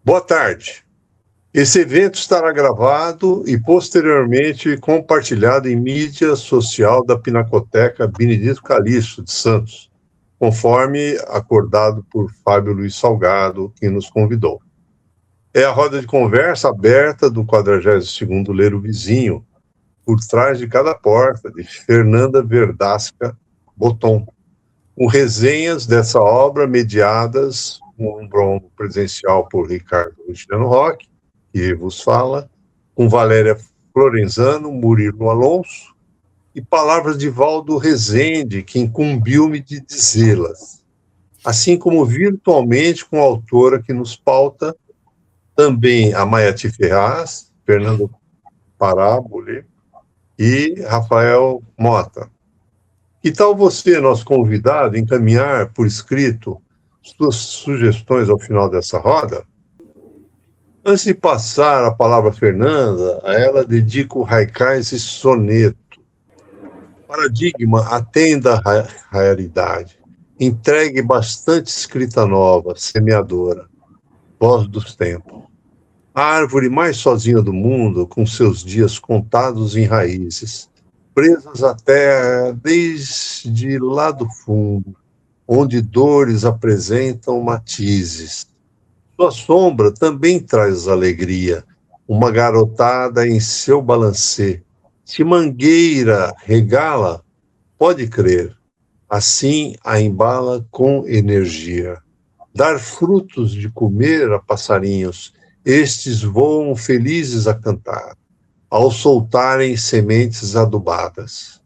Boa tarde. Esse evento estará gravado e posteriormente compartilhado em mídia social da Pinacoteca Benedito Calixto de Santos, conforme acordado por Fábio Luiz Salgado, que nos convidou. É a roda de conversa aberta do 42º Ler o Vizinho, Por Trás de Cada Porta, de Fernanda Verdasca Botton, com resenhas dessa obra mediadas um brombo presencial por Ricardo Luciano Roque, que vos fala, com Valéria Florenzano, Murilo Alonso, e palavras de Valdo Rezende, que incumbiu-me de dizê-las, assim como virtualmente com a autora que nos pauta, também a Maiati Ferraz, Fernando Parábole e Rafael Mota. Que tal você, nosso convidado, encaminhar por escrito suas sugestões ao final dessa roda? Antes de passar a palavra a Fernanda, a ela dedico Haikais e soneto. Paradigma, atenda à realidade. Entregue bastante escrita nova, semeadora, voz dos tempos. A árvore mais sozinha do mundo, com seus dias contados em raízes, presas à terra desde lá do fundo, onde dores apresentam matizes. Sua sombra também traz alegria, uma garotada em seu balancê. Se mangueira regala, pode crer, assim a embala com energia. Dar frutos de comer a passarinhos, estes voam felizes a cantar, ao soltarem sementes adubadas.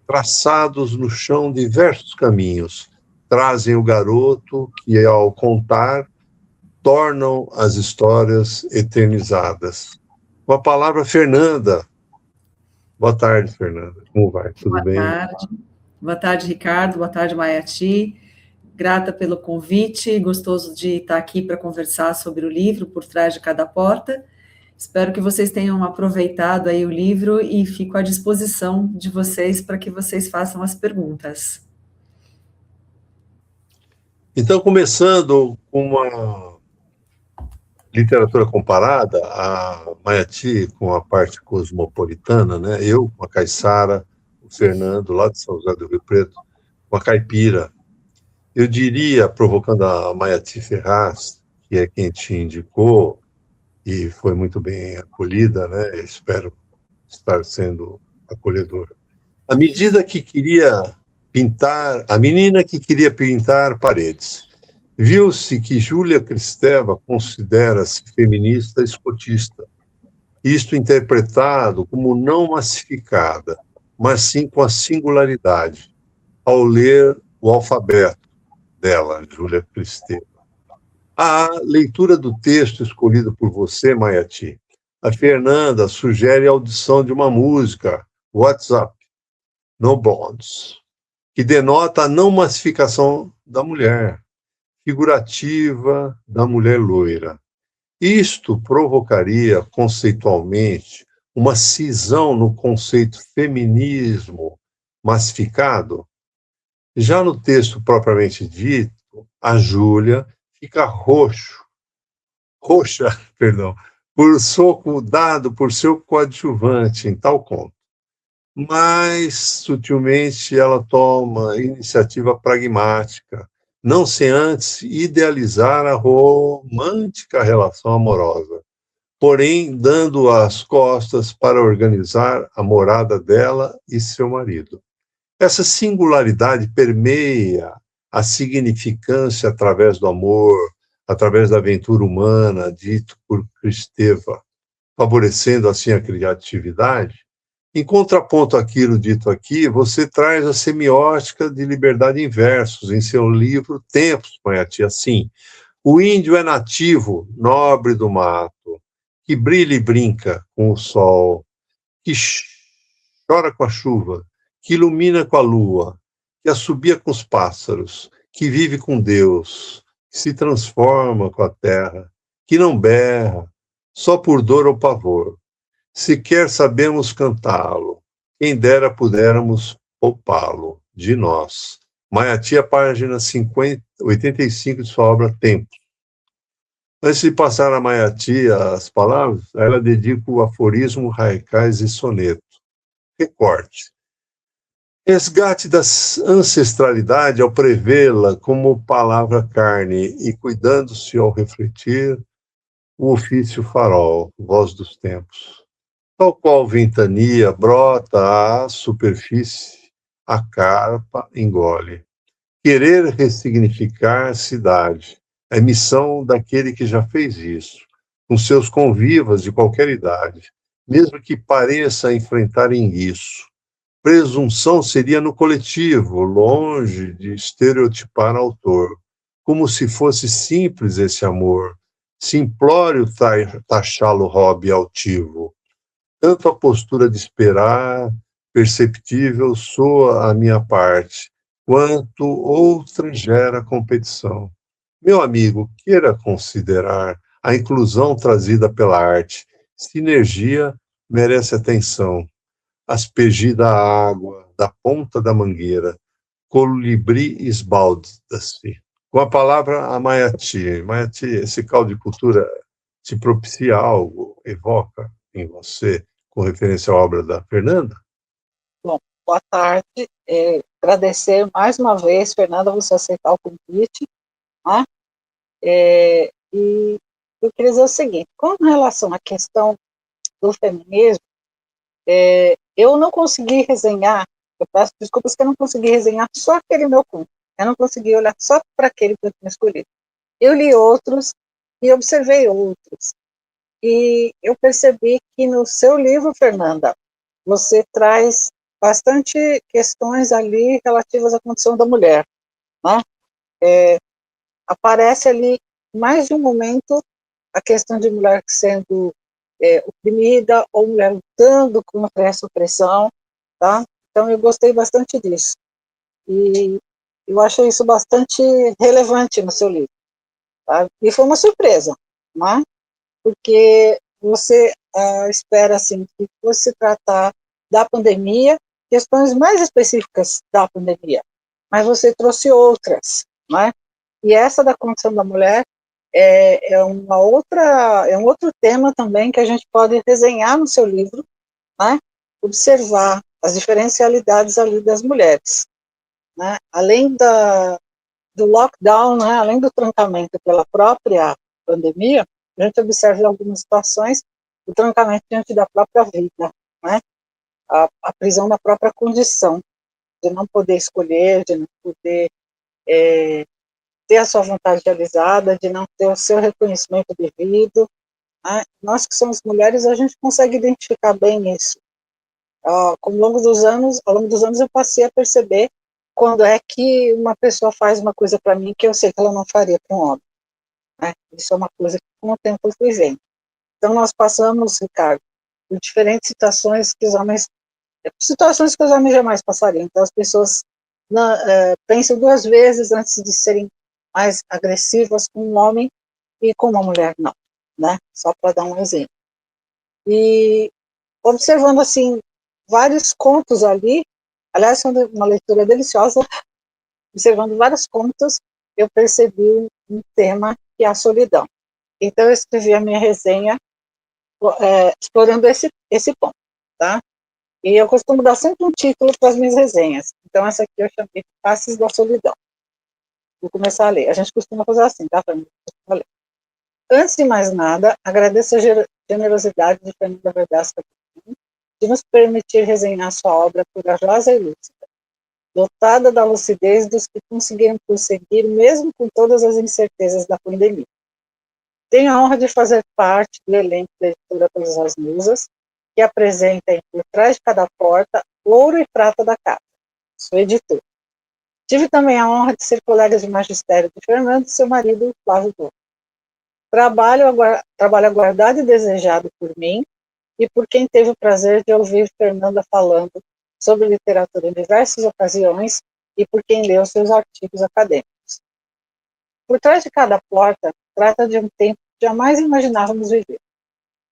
Traçados no chão diversos caminhos, trazem o garoto que, ao contar, tornam as histórias eternizadas. Com a palavra, Fernanda. Boa tarde, Fernanda. Como vai? Tudo bem? Boa tarde. Boa tarde, Ricardo. Boa tarde, Maiati. Grata pelo convite. Gostoso de estar aqui para conversar sobre o livro Por Trás de Cada Porta. Espero que vocês tenham aproveitado aí o livro e fico à disposição de vocês para que vocês façam as perguntas. Então, começando com uma literatura comparada, a Maiati com a parte cosmopolitana, né? Eu com a Caiçara, o Fernando, lá de São José do Rio Preto, com a Caipira. Eu diria, provocando a Maiati Ferraz, que é quem te indicou, e foi muito bem acolhida, né? Espero estar sendo acolhedora. A menina que queria pintar paredes. Viu-se que Júlia Kristeva considera-se feminista escotista, isto interpretado como não massificada, mas sim com a singularidade, ao ler o alfabeto dela, Júlia Kristeva. A leitura do texto escolhido por você, Maiati, a Fernanda sugere a audição de uma música, WhatsApp, No Bonds, que denota a não massificação da mulher, figurativa da mulher loira. Isto provocaria, conceitualmente, uma cisão no conceito feminismo massificado. Já no texto propriamente dito, a Júlia fica roxa, por soco dado por seu coadjuvante em tal conto. Mas, sutilmente, ela toma iniciativa pragmática, não sem antes idealizar a romântica relação amorosa, porém dando as costas para organizar a morada dela e seu marido. Essa singularidade permeia a significância através do amor, através da aventura humana, dito por Kristeva, favorecendo assim a criatividade. Em contraponto àquilo dito aqui, você traz a semiótica de liberdade em versos em seu livro Tempos, Maiati, assim. O índio é nativo, nobre do mato, que brilha e brinca com o sol, que chora com a chuva, que ilumina com a lua, que assobia com os pássaros, que vive com Deus, que se transforma com a terra, que não berra, só por dor ou pavor. Sequer sabemos cantá-lo, quem dera pudéramos poupá-lo de nós. Maiati, a página 85 de sua obra Tempos. Antes de passar a Maiati as palavras, ela dedica o aforismo, raicais e soneto. Recorte. Resgate da ancestralidade ao prevê-la como palavra carne e cuidando-se ao refletir o ofício farol, voz dos tempos. Tal qual ventania brota à superfície, a carpa engole. Querer ressignificar cidade, é missão daquele que já fez isso, com seus convivas de qualquer idade, mesmo que pareça enfrentarem isso. Presunção seria no coletivo, longe de estereotipar autor, como se fosse simples esse amor, simplório taxá-lo hobby altivo. Tanto a postura de esperar, perceptível, soa a minha parte, quanto outra gera competição. Meu amigo, queira considerar a inclusão trazida pela arte. Sinergia merece atenção. Aspergida a água da ponta da mangueira, colibri esbalda-se. Com a palavra a Maiati. Maiati, esse caldo de cultura te propicia algo, evoca em você, com referência à obra da Fernanda? Bom, boa tarde. Agradecer mais uma vez, Fernanda, você aceitar o convite. Né? E eu queria dizer o seguinte, com relação à questão do feminismo, eu não consegui resenhar, eu peço desculpas que eu não consegui resenhar só aquele meu conto, eu não consegui olhar só para aquele que eu tinha escolhido. Eu li outros e observei outros, e eu percebi que no seu livro, Fernanda, você traz bastante questões ali relativas à condição da mulher, né? Aparece ali, mais de um momento, a questão de mulher sendo oprimida ou mulher lutando contra essa opressão, tá? Então eu gostei bastante disso. E eu achei isso bastante relevante no seu livro, tá? E foi uma surpresa, né? Porque você espera assim que fosse tratar da pandemia, questões mais específicas da pandemia, mas você trouxe outras, né? E essa da condição da mulher é um outro tema também que a gente pode desenhar no seu livro, né? Observar as diferencialidades ali das mulheres, né? Além do lockdown, né? Além do trancamento pela própria pandemia, a gente observa em algumas situações o trancamento diante da própria vida, né? A prisão da própria condição, de não poder escolher, de não poder ter a sua vontade realizada, de não ter o seu reconhecimento devido. Né? Nós que somos mulheres, a gente consegue identificar bem isso. Ao longo dos anos eu passei a perceber quando é que uma pessoa faz uma coisa para mim que eu sei que ela não faria para um homem. Né? Isso é uma coisa que com o tempo eu fui vendo. Então nós passamos, Ricardo, por diferentes situações que os homens jamais passariam. Então as pessoas pensam duas vezes antes de serem mais agressivas com um homem e com uma mulher não, né? Só para dar um exemplo. E observando assim vários contos ali, aliás, foi uma leitura deliciosa, observando vários contos, eu percebi um tema que é a solidão. Então eu escrevi a minha resenha explorando esse ponto, tá? E eu costumo dar sempre um título para as minhas resenhas. Então essa aqui eu chamei de Faces da Solidão. Vou começar a ler. A gente costuma fazer assim, tá, família? Antes de mais nada, agradeço a generosidade de Fernanda Verdasca de nos permitir resenhar sua obra corajosa e lúcida, dotada da lucidez dos que conseguiram prosseguir mesmo com todas as incertezas da pandemia. Tenho a honra de fazer parte do elenco da editora Todas as Musas, que apresenta Por Trás de Cada Porta, Ouro e Prata da Casa. Sou editor. Tive também a honra de ser colega de magistério de Fernando e seu marido, Flávio Dom. Trabalho aguardado e desejado por mim e por quem teve o prazer de ouvir Fernanda falando sobre literatura em diversas ocasiões e por quem leu seus artigos acadêmicos. Por Trás de Cada Porta trata de um tempo que jamais imaginávamos viver,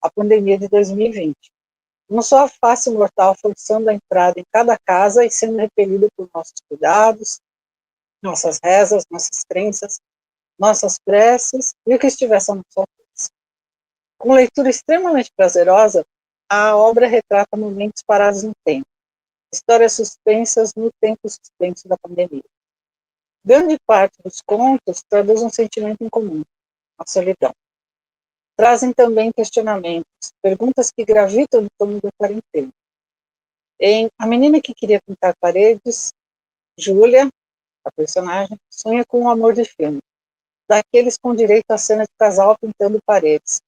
a pandemia de 2020. Não só a face mortal forçando a entrada em cada casa e sendo repelida por nossos cuidados, nossas rezas, nossas crenças, nossas preces e o que estivesse à nossa alcance. Com leitura extremamente prazerosa, a obra retrata momentos parados no tempo, histórias suspensas no tempo suspenso da pandemia. Grande parte dos contos traduz um sentimento em comum, a solidão. Trazem também questionamentos, perguntas que gravitam em torno da quarentena. Em A Menina que Queria Pintar Paredes, Júlia, a personagem, sonha com um amor de filme, daqueles com direito à cena de casal pintando paredes,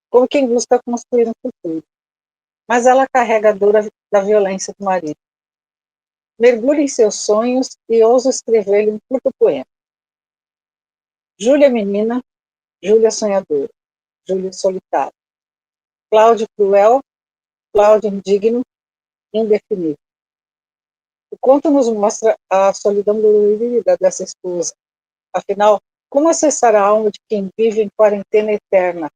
como quem busca construir um futuro. Mas ela carrega a dor da violência do marido. Mergulha em seus sonhos e ousa escrever-lhe um curto poema. Júlia menina, Júlia sonhadora, Júlia solitária. Cláudio cruel, Cláudio indigno, indefinido. O conto nos mostra a solidão dolorida dessa esposa. Afinal, como acessar a alma de quem vive em quarentena eterna,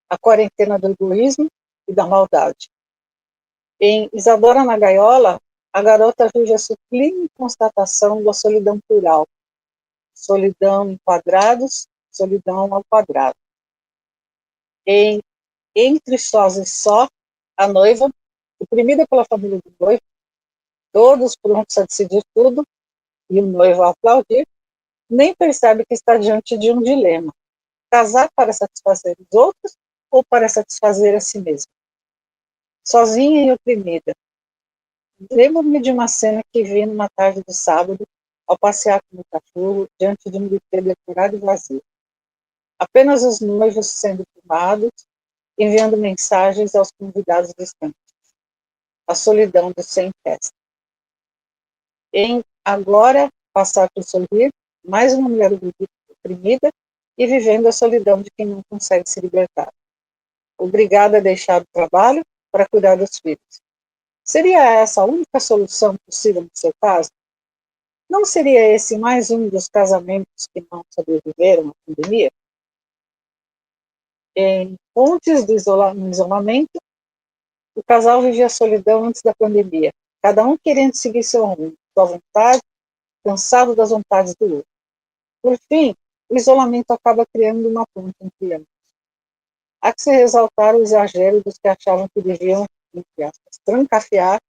a quarentena do egoísmo e da maldade? Em Isadora na Gaiola, a garota vive a sublime constatação da solidão plural. Solidão em quadrados, solidão ao quadrado. Em Entre Sós e Só, a noiva, oprimida pela família do noivo, todos prontos a decidir tudo, e o noivo a aplaudir, nem percebe que está diante de um dilema: casar para satisfazer os outros ou para satisfazer a si mesma. Sozinha e oprimida. Lembro-me de uma cena que vi numa tarde de sábado, ao passear com o cachorro diante de um buffet decorado e vazio. Apenas os noivos sendo filmados, enviando mensagens aos convidados distantes. A solidão do sem festa. Em Agora, Passar por Sorrir, mais uma mulher oprimida e vivendo a solidão de quem não consegue se libertar. Obrigada a deixar o trabalho para cuidar dos filhos. Seria essa a única solução possível no seu caso? Não seria esse mais um dos casamentos que não sobreviveram à pandemia? Em Pontes do Isolamento, o casal vivia a solidão antes da pandemia, cada um querendo seguir seu rumo, sua vontade, cansado das vontades do outro. Por fim, o isolamento acaba criando uma ponte entre ambos. Há que se ressaltar o exagero dos que achavam que deviam, entre aspas, trancafiar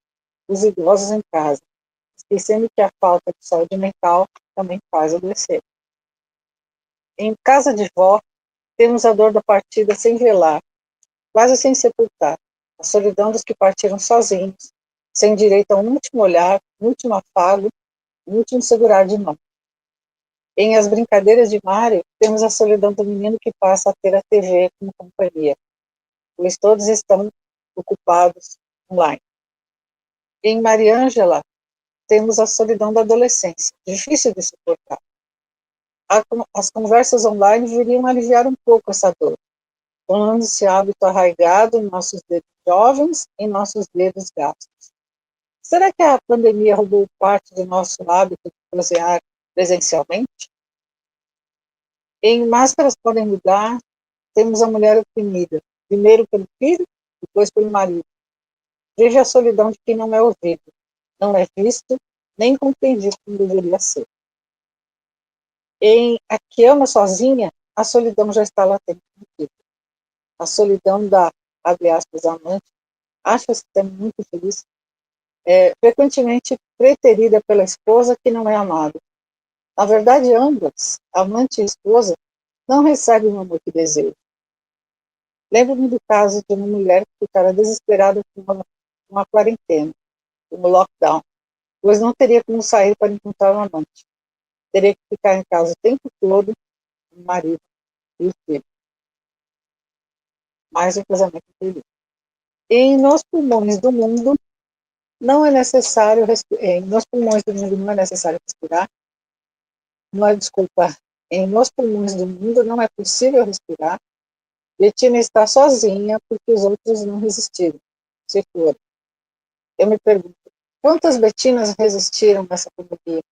os idosos em casa, esquecendo que a falta de saúde mental também faz adoecer. Em Casa de Vó, temos a dor da partida sem velar, quase sem sepultar, a solidão dos que partiram sozinhos, sem direito a um último olhar, um último afago, um último segurar de mão. Em As Brincadeiras de Mário, temos a solidão do menino que passa a ter a TV como companhia, pois todos estão ocupados online. Em Mariângela, temos a solidão da adolescência, difícil de suportar. As conversas online viriam aliviar um pouco essa dor, tornando-se hábito arraigado em nossos dedos jovens e em nossos dedos gastos. Será que a pandemia roubou parte do nosso hábito de prosear presencialmente? Em Máscaras Podem Mudar, temos a mulher oprimida, primeiro pelo filho, depois pelo marido. Veja a solidão de quem não é ouvido, não é visto, nem compreendido como deveria ser. Em A Que Ama Sozinha, a solidão já está latente no título. A solidão da, abre aspas, amante, acha-se até muito feliz, frequentemente preterida pela esposa que não é amada. Na verdade, ambas, amante e esposa, não recebem o amor que desejam. Lembro-me do caso de uma mulher que ficara desesperada com uma quarentena, um lockdown, pois não teria como sair para encontrar um amante. Teria que ficar em casa o tempo todo, o marido e o filho. Mais um casamento feliz. Nos pulmões do mundo não é necessário nos pulmões do mundo não é necessário respirar. Nos pulmões do mundo não é possível respirar. Betina está sozinha porque os outros não resistiram, se foram. Eu me pergunto, quantas Betinas resistiram nessa pandemia?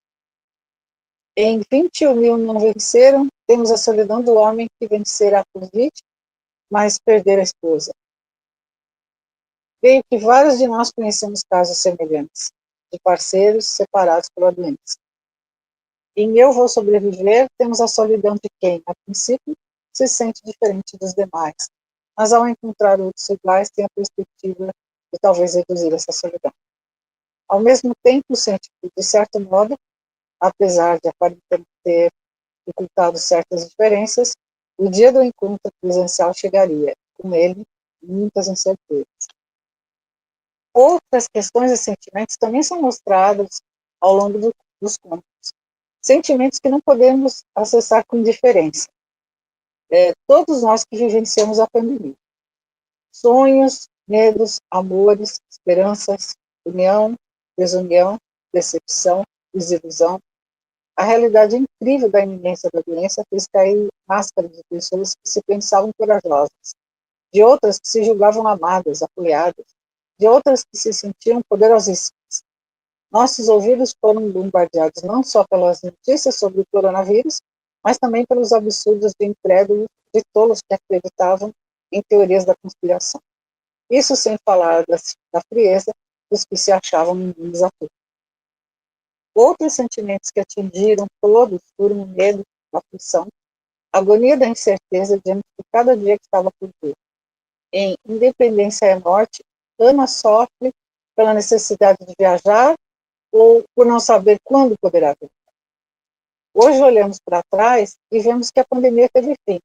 Em 21.000 não venceram, temos a solidão do homem que vencerá a Covid, mas perder a esposa. Creio que vários de nós conhecemos casos semelhantes, de parceiros separados pela doença. Em Eu Vou Sobreviver, temos a solidão de quem, a princípio, se sente diferente dos demais, mas ao encontrar outros iguais, tem a perspectiva de talvez reduzir essa solidão. Ao mesmo tempo, sente que, de certo modo, apesar de a quarentena ter ocultado certas diferenças, o dia do encontro presencial chegaria, com ele, muitas incertezas. Outras questões e sentimentos também são mostrados ao longo dos contos. Sentimentos que não podemos acessar com indiferença. Todos nós que vivenciamos a pandemia. Sonhos, medos, amores, esperanças, união, desunião, decepção, desilusão. A realidade incrível da iminência da doença fez cair máscaras de pessoas que se pensavam corajosas, de outras que se julgavam amadas, apoiadas, de outras que se sentiam poderosíssimas. Nossos ouvidos foram bombardeados não só pelas notícias sobre o coronavírus, mas também pelos absurdos de incrédulos, de tolos que acreditavam em teorias da conspiração. Isso sem falar da frieza dos que se achavam imbuídos a tudo. Outros sentimentos que atingiram todos foram o medo, a aflição, a agonia da incerteza diante de cada dia que estava por vir. Em Independência é Morte, Ana sofre pela necessidade de viajar ou por não saber quando poderá vir. Hoje olhamos para trás e vemos que a pandemia teve fim,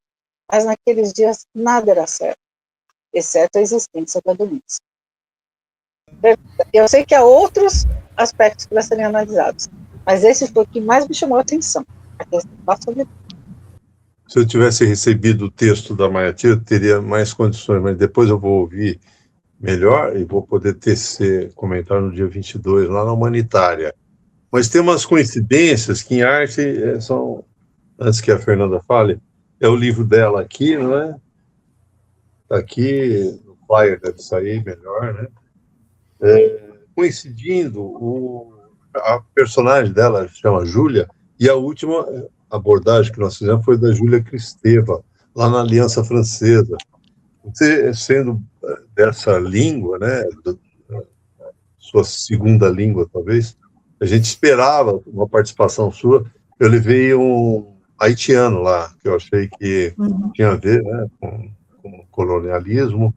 mas naqueles dias nada era certo, exceto a existência da doença. Eu sei que há outros aspectos para serem analisados, mas esse foi o que mais me chamou a atenção, a questão da solidão. Se eu tivesse recebido o texto da Mayaty, eu teria mais condições, mas depois eu vou ouvir melhor e vou poder tecer comentário no dia 22, lá na Humanitária. Mas tem umas coincidências que em arte são, antes que a Fernanda fale, é o livro dela aqui, não é? Está aqui, no flyer deve sair melhor, né? Coincidindo, a personagem dela se chama Júlia, e a última abordagem que nós fizemos foi da Júlia Kristeva, lá na Aliança Francesa. Você, sendo dessa língua, né, sua segunda língua, talvez, a gente esperava uma participação sua. Eu levei um haitiano lá, que eu achei que tinha a ver, né, com colonialismo,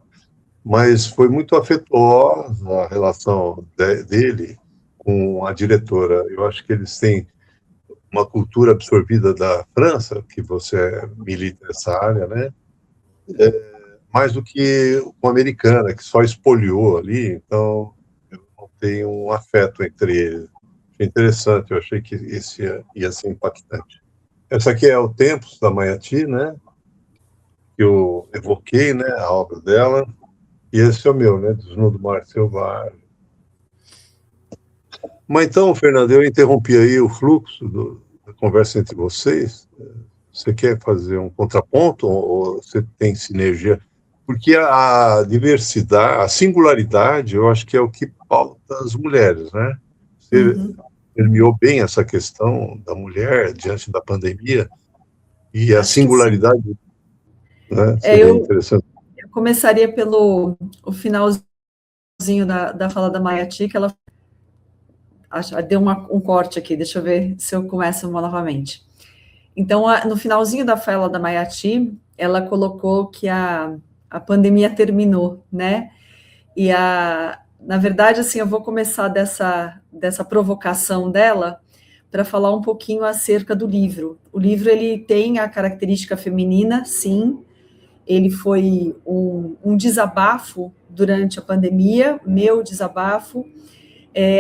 mas foi muito afetuosa a relação dele com a diretora. Eu acho que eles têm uma cultura absorvida da França, que você milita nessa área, né? Mais do que uma americana, que só espoliou ali, então eu não tenho um afeto entre eles. Achei interessante, eu achei que esse ia ser impactante. Essa aqui é o Tempos, da Mayaty, né? Que eu evoquei, né, a obra dela, e esse é o meu, né, Desnudo Mar Selvagem. Mas então, Fernando, eu interrompi aí o fluxo da conversa entre vocês. Você quer fazer um contraponto ou você tem sinergia? Porque a diversidade, a singularidade, eu acho que é o que pauta as mulheres, né? Você permeou bem essa questão da mulher diante da pandemia e a singularidade, né? Seria interessante. Eu começaria pelo o finalzinho da fala da Mayaty, que ela deu um corte aqui, deixa eu ver se eu começo novamente. Então, no finalzinho da fala da Mayaty, ela colocou que a pandemia terminou, né? E na verdade, assim, eu vou começar dessa provocação dela para falar um pouquinho acerca do livro. O livro, ele tem a característica feminina, sim. Ele foi um desabafo durante a pandemia, meu desabafo,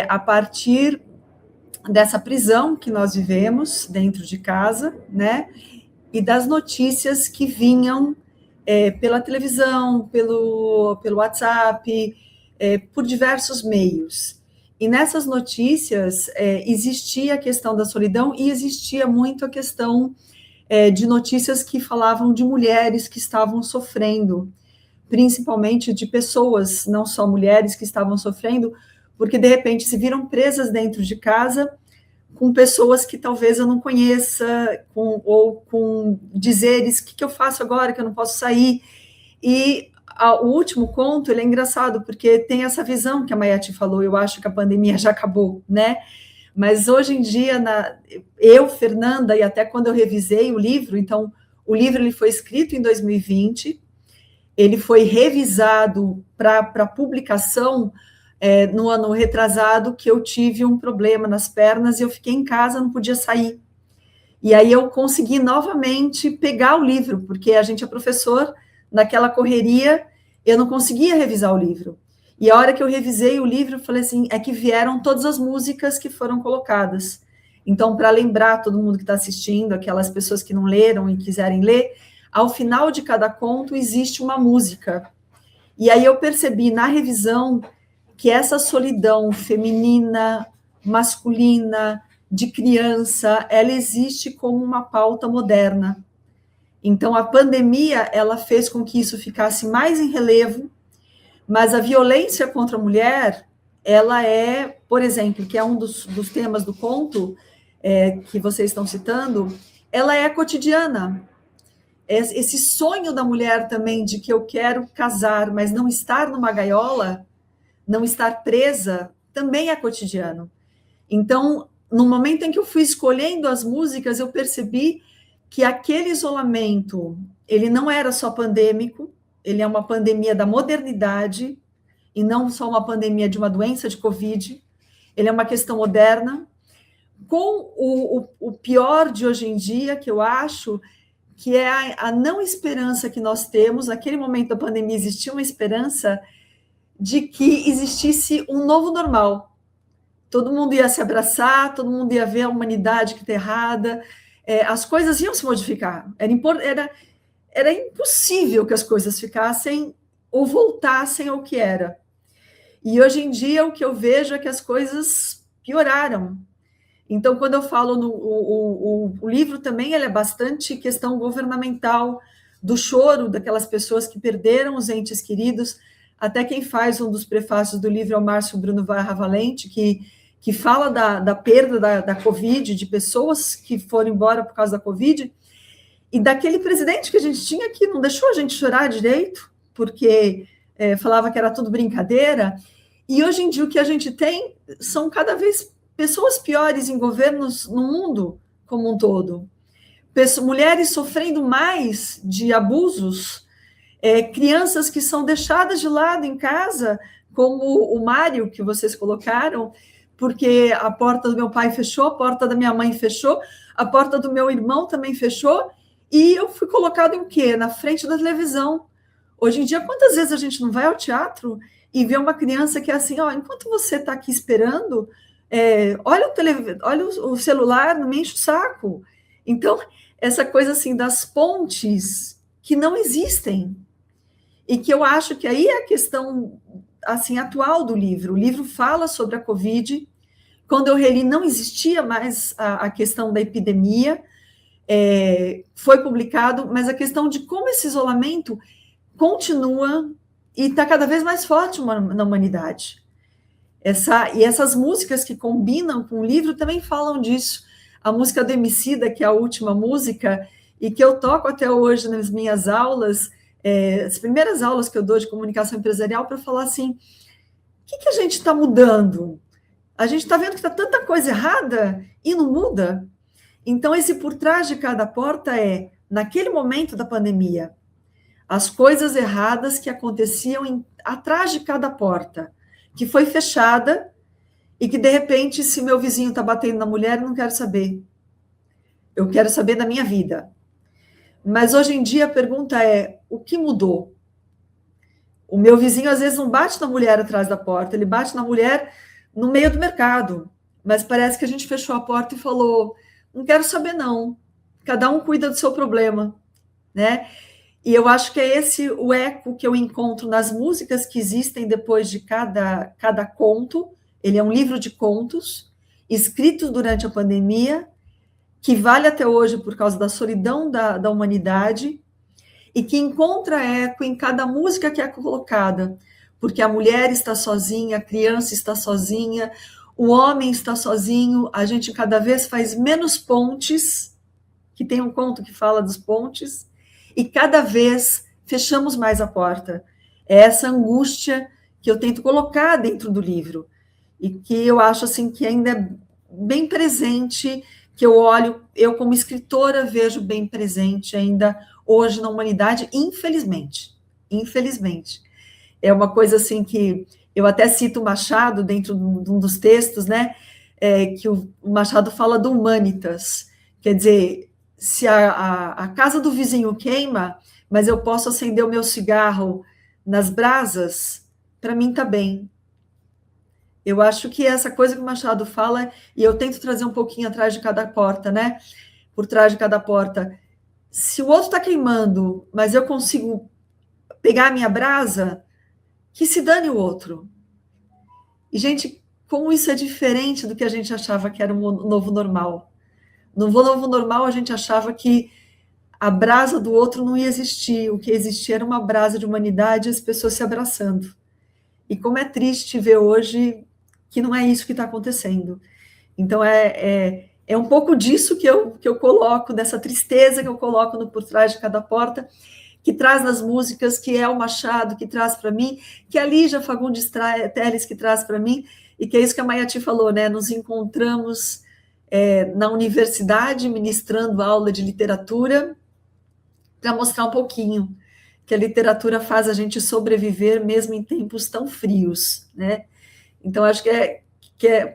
a partir dessa prisão que nós vivemos dentro de casa, né? E das notícias que vinham pela televisão, pelo WhatsApp, por diversos meios. E nessas notícias existia a questão da solidão e existia muito a questão de notícias que falavam de mulheres que estavam sofrendo, principalmente de pessoas, não só mulheres que estavam sofrendo, porque de repente se viram presas dentro de casa com pessoas que talvez eu não conheça, ou com dizeres, o que eu faço agora que eu não posso sair? E o último conto, ele é engraçado, porque tem essa visão que a Mayaty falou, eu acho que a pandemia já acabou, né? Mas hoje em dia, eu, Fernanda, e até quando eu revisei o livro, então, o livro ele foi escrito em 2020, ele foi revisado para publicação no ano retrasado, que eu tive um problema nas pernas e eu fiquei em casa, não podia sair. E aí eu consegui novamente pegar o livro, porque a gente é professor, naquela correria, eu não conseguia revisar o livro. E a hora que eu revisei o livro, eu falei assim, é que vieram todas as músicas que foram colocadas. Então, para lembrar todo mundo que está assistindo, aquelas pessoas que não leram e quiserem ler, ao final de cada conto existe uma música. E aí eu percebi na revisão que essa solidão feminina, masculina, de criança, ela existe como uma pauta moderna. Então, a pandemia, ela fez com que isso ficasse mais em relevo, mas a violência contra a mulher, ela é, por exemplo, que é um dos temas do conto que vocês estão citando, ela é cotidiana. Esse sonho da mulher também de que eu quero casar, mas não estar numa gaiola, não estar presa, também é cotidiano. Então, no momento em que eu fui escolhendo as músicas, eu percebi que aquele isolamento, ele não era só pandêmico, ele é uma pandemia da modernidade, e não só uma pandemia de uma doença de Covid, ele é uma questão moderna, com o pior de hoje em dia, que eu acho, que é a não esperança que nós temos. Naquele momento da pandemia existia uma esperança de que existisse um novo normal. Todo mundo ia se abraçar, todo mundo ia ver a humanidade que está errada, as coisas iam se modificar. Era impossível que as coisas ficassem ou voltassem ao que era. E hoje em dia o que eu vejo é que as coisas pioraram. Então, quando eu falo o livro também, ele é bastante questão governamental, do choro daquelas pessoas que perderam os entes queridos. Até quem faz um dos prefácios do livro é o Márcio Bruno Varra Valente, que fala da perda da Covid, de pessoas que foram embora por causa da Covid, e daquele presidente que a gente tinha que não deixou a gente chorar direito, porque falava que era tudo brincadeira. E hoje em dia o que a gente tem são cada vez pessoas piores em governos no mundo como um todo. Mulheres sofrendo mais de abusos, crianças que são deixadas de lado em casa, como o Mário, que vocês colocaram, porque a porta do meu pai fechou, a porta da minha mãe fechou, a porta do meu irmão também fechou, e eu fui colocado em quê? Na frente da televisão. Hoje em dia, quantas vezes a gente não vai ao teatro e vê uma criança que é assim, enquanto você está aqui esperando, olha o celular, não me enche o saco. Então, essa coisa assim das pontes que não existem, e que eu acho que aí é a questão assim atual do livro. O livro fala sobre a Covid. Quando eu reli, não existia mais a questão da epidemia, foi publicado, mas a questão de como esse isolamento continua e está cada vez mais forte na humanidade. E essas músicas que combinam com o livro também falam disso. A música do Emicida, que é a última música, e que eu toco até hoje nas minhas aulas, as primeiras aulas que eu dou de comunicação empresarial, para falar assim, o que a gente está mudando? A gente está vendo que está tanta coisa errada e não muda. Então, esse por trás de cada porta naquele momento da pandemia, as coisas erradas que aconteciam atrás de cada porta, que foi fechada, e que, de repente, se meu vizinho está batendo na mulher, eu não quero saber. Eu quero saber da minha vida. Mas, hoje em dia, a pergunta é, o que mudou? O meu vizinho, às vezes, não bate na mulher atrás da porta, ele bate na mulher no meio do mercado. Mas parece que a gente fechou a porta e falou, não quero saber, não. Cada um cuida do seu problema, né? E eu acho que é esse o eco que eu encontro nas músicas que existem depois de cada conto. Ele é um livro de contos, escritos durante a pandemia, que vale até hoje por causa da solidão da humanidade, e que encontra eco em cada música que é colocada, porque a mulher está sozinha, a criança está sozinha, o homem está sozinho, a gente cada vez faz menos pontes, que tem um conto que fala dos pontes, e cada vez fechamos mais a porta. É essa angústia que eu tento colocar dentro do livro, e que eu acho assim que ainda é bem presente, que eu olho, eu como escritora vejo bem presente ainda hoje na humanidade, infelizmente. Infelizmente. É uma coisa assim que eu até cito Machado dentro de um dos textos, né? Que o Machado fala do humanitas. Quer dizer, se a casa do vizinho queima, mas eu posso acender o meu cigarro nas brasas, para mim está bem. Eu acho que essa coisa que o Machado fala, e eu tento trazer um pouquinho atrás de cada porta, né? Por trás de cada porta. Se o outro está queimando, mas eu consigo pegar a minha brasa, que se dane o outro. E, gente, como isso é diferente do que a gente achava que era um novo normal. No novo normal, a gente achava que a brasa do outro não ia existir. O que existia era uma brasa de humanidade e as pessoas se abraçando. E como é triste ver hoje que não é isso que está acontecendo. Então, é um pouco disso que eu coloco, dessa tristeza que eu coloco no Por Trás de Cada Porta, que traz nas músicas, que é o Machado que traz para mim, que é a Lígia Fagundes Telles que traz para mim, e que é isso que a Mayati falou, né? Nos encontramos na universidade, ministrando aula de literatura, para mostrar um pouquinho que a literatura faz a gente sobreviver mesmo em tempos tão frios, né? Então, acho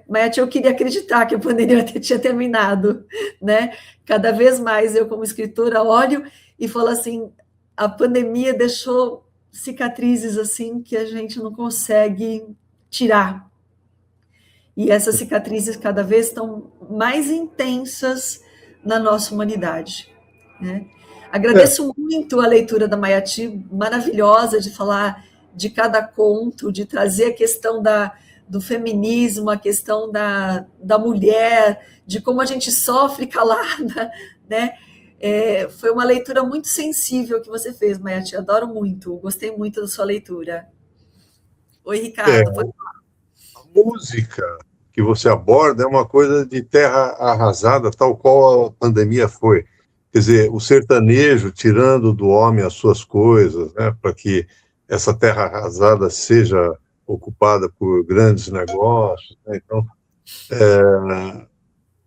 Mayati, eu queria acreditar que a pandemia tinha terminado, né? Cada vez mais eu, como escritora, olho e falo assim, a pandemia deixou cicatrizes assim que a gente não consegue tirar. E essas cicatrizes cada vez estão mais intensas na nossa humanidade, né? Agradeço muito a leitura da Mayati, maravilhosa, de falar de cada conto, de trazer a questão do feminismo, a questão da mulher, de como a gente sofre calada, né? Foi uma leitura muito sensível que você fez, Mayati, adoro muito, gostei muito da sua leitura. Oi, Ricardo. A música que você aborda é uma coisa de terra arrasada, tal qual a pandemia foi. Quer dizer, o sertanejo tirando do homem as suas coisas, né, para que essa terra arrasada seja ocupada por grandes negócios, né? Então,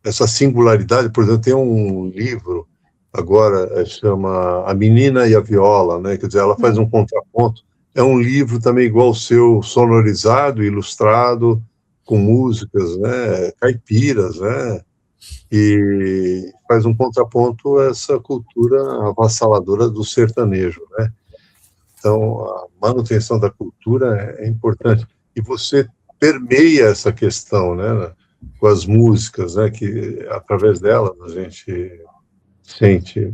essa singularidade, por exemplo, tem um livro agora, chama A Menina e a Viola, né? Quer dizer, ela faz um contraponto. É um livro também igual ao seu, sonorizado, ilustrado, com músicas, né? Caipiras, né? E faz um contraponto a essa cultura avassaladora do sertanejo, né? Então, a manutenção da cultura é importante. E você permeia essa questão, né? Com as músicas, né? Que através delas a gente sente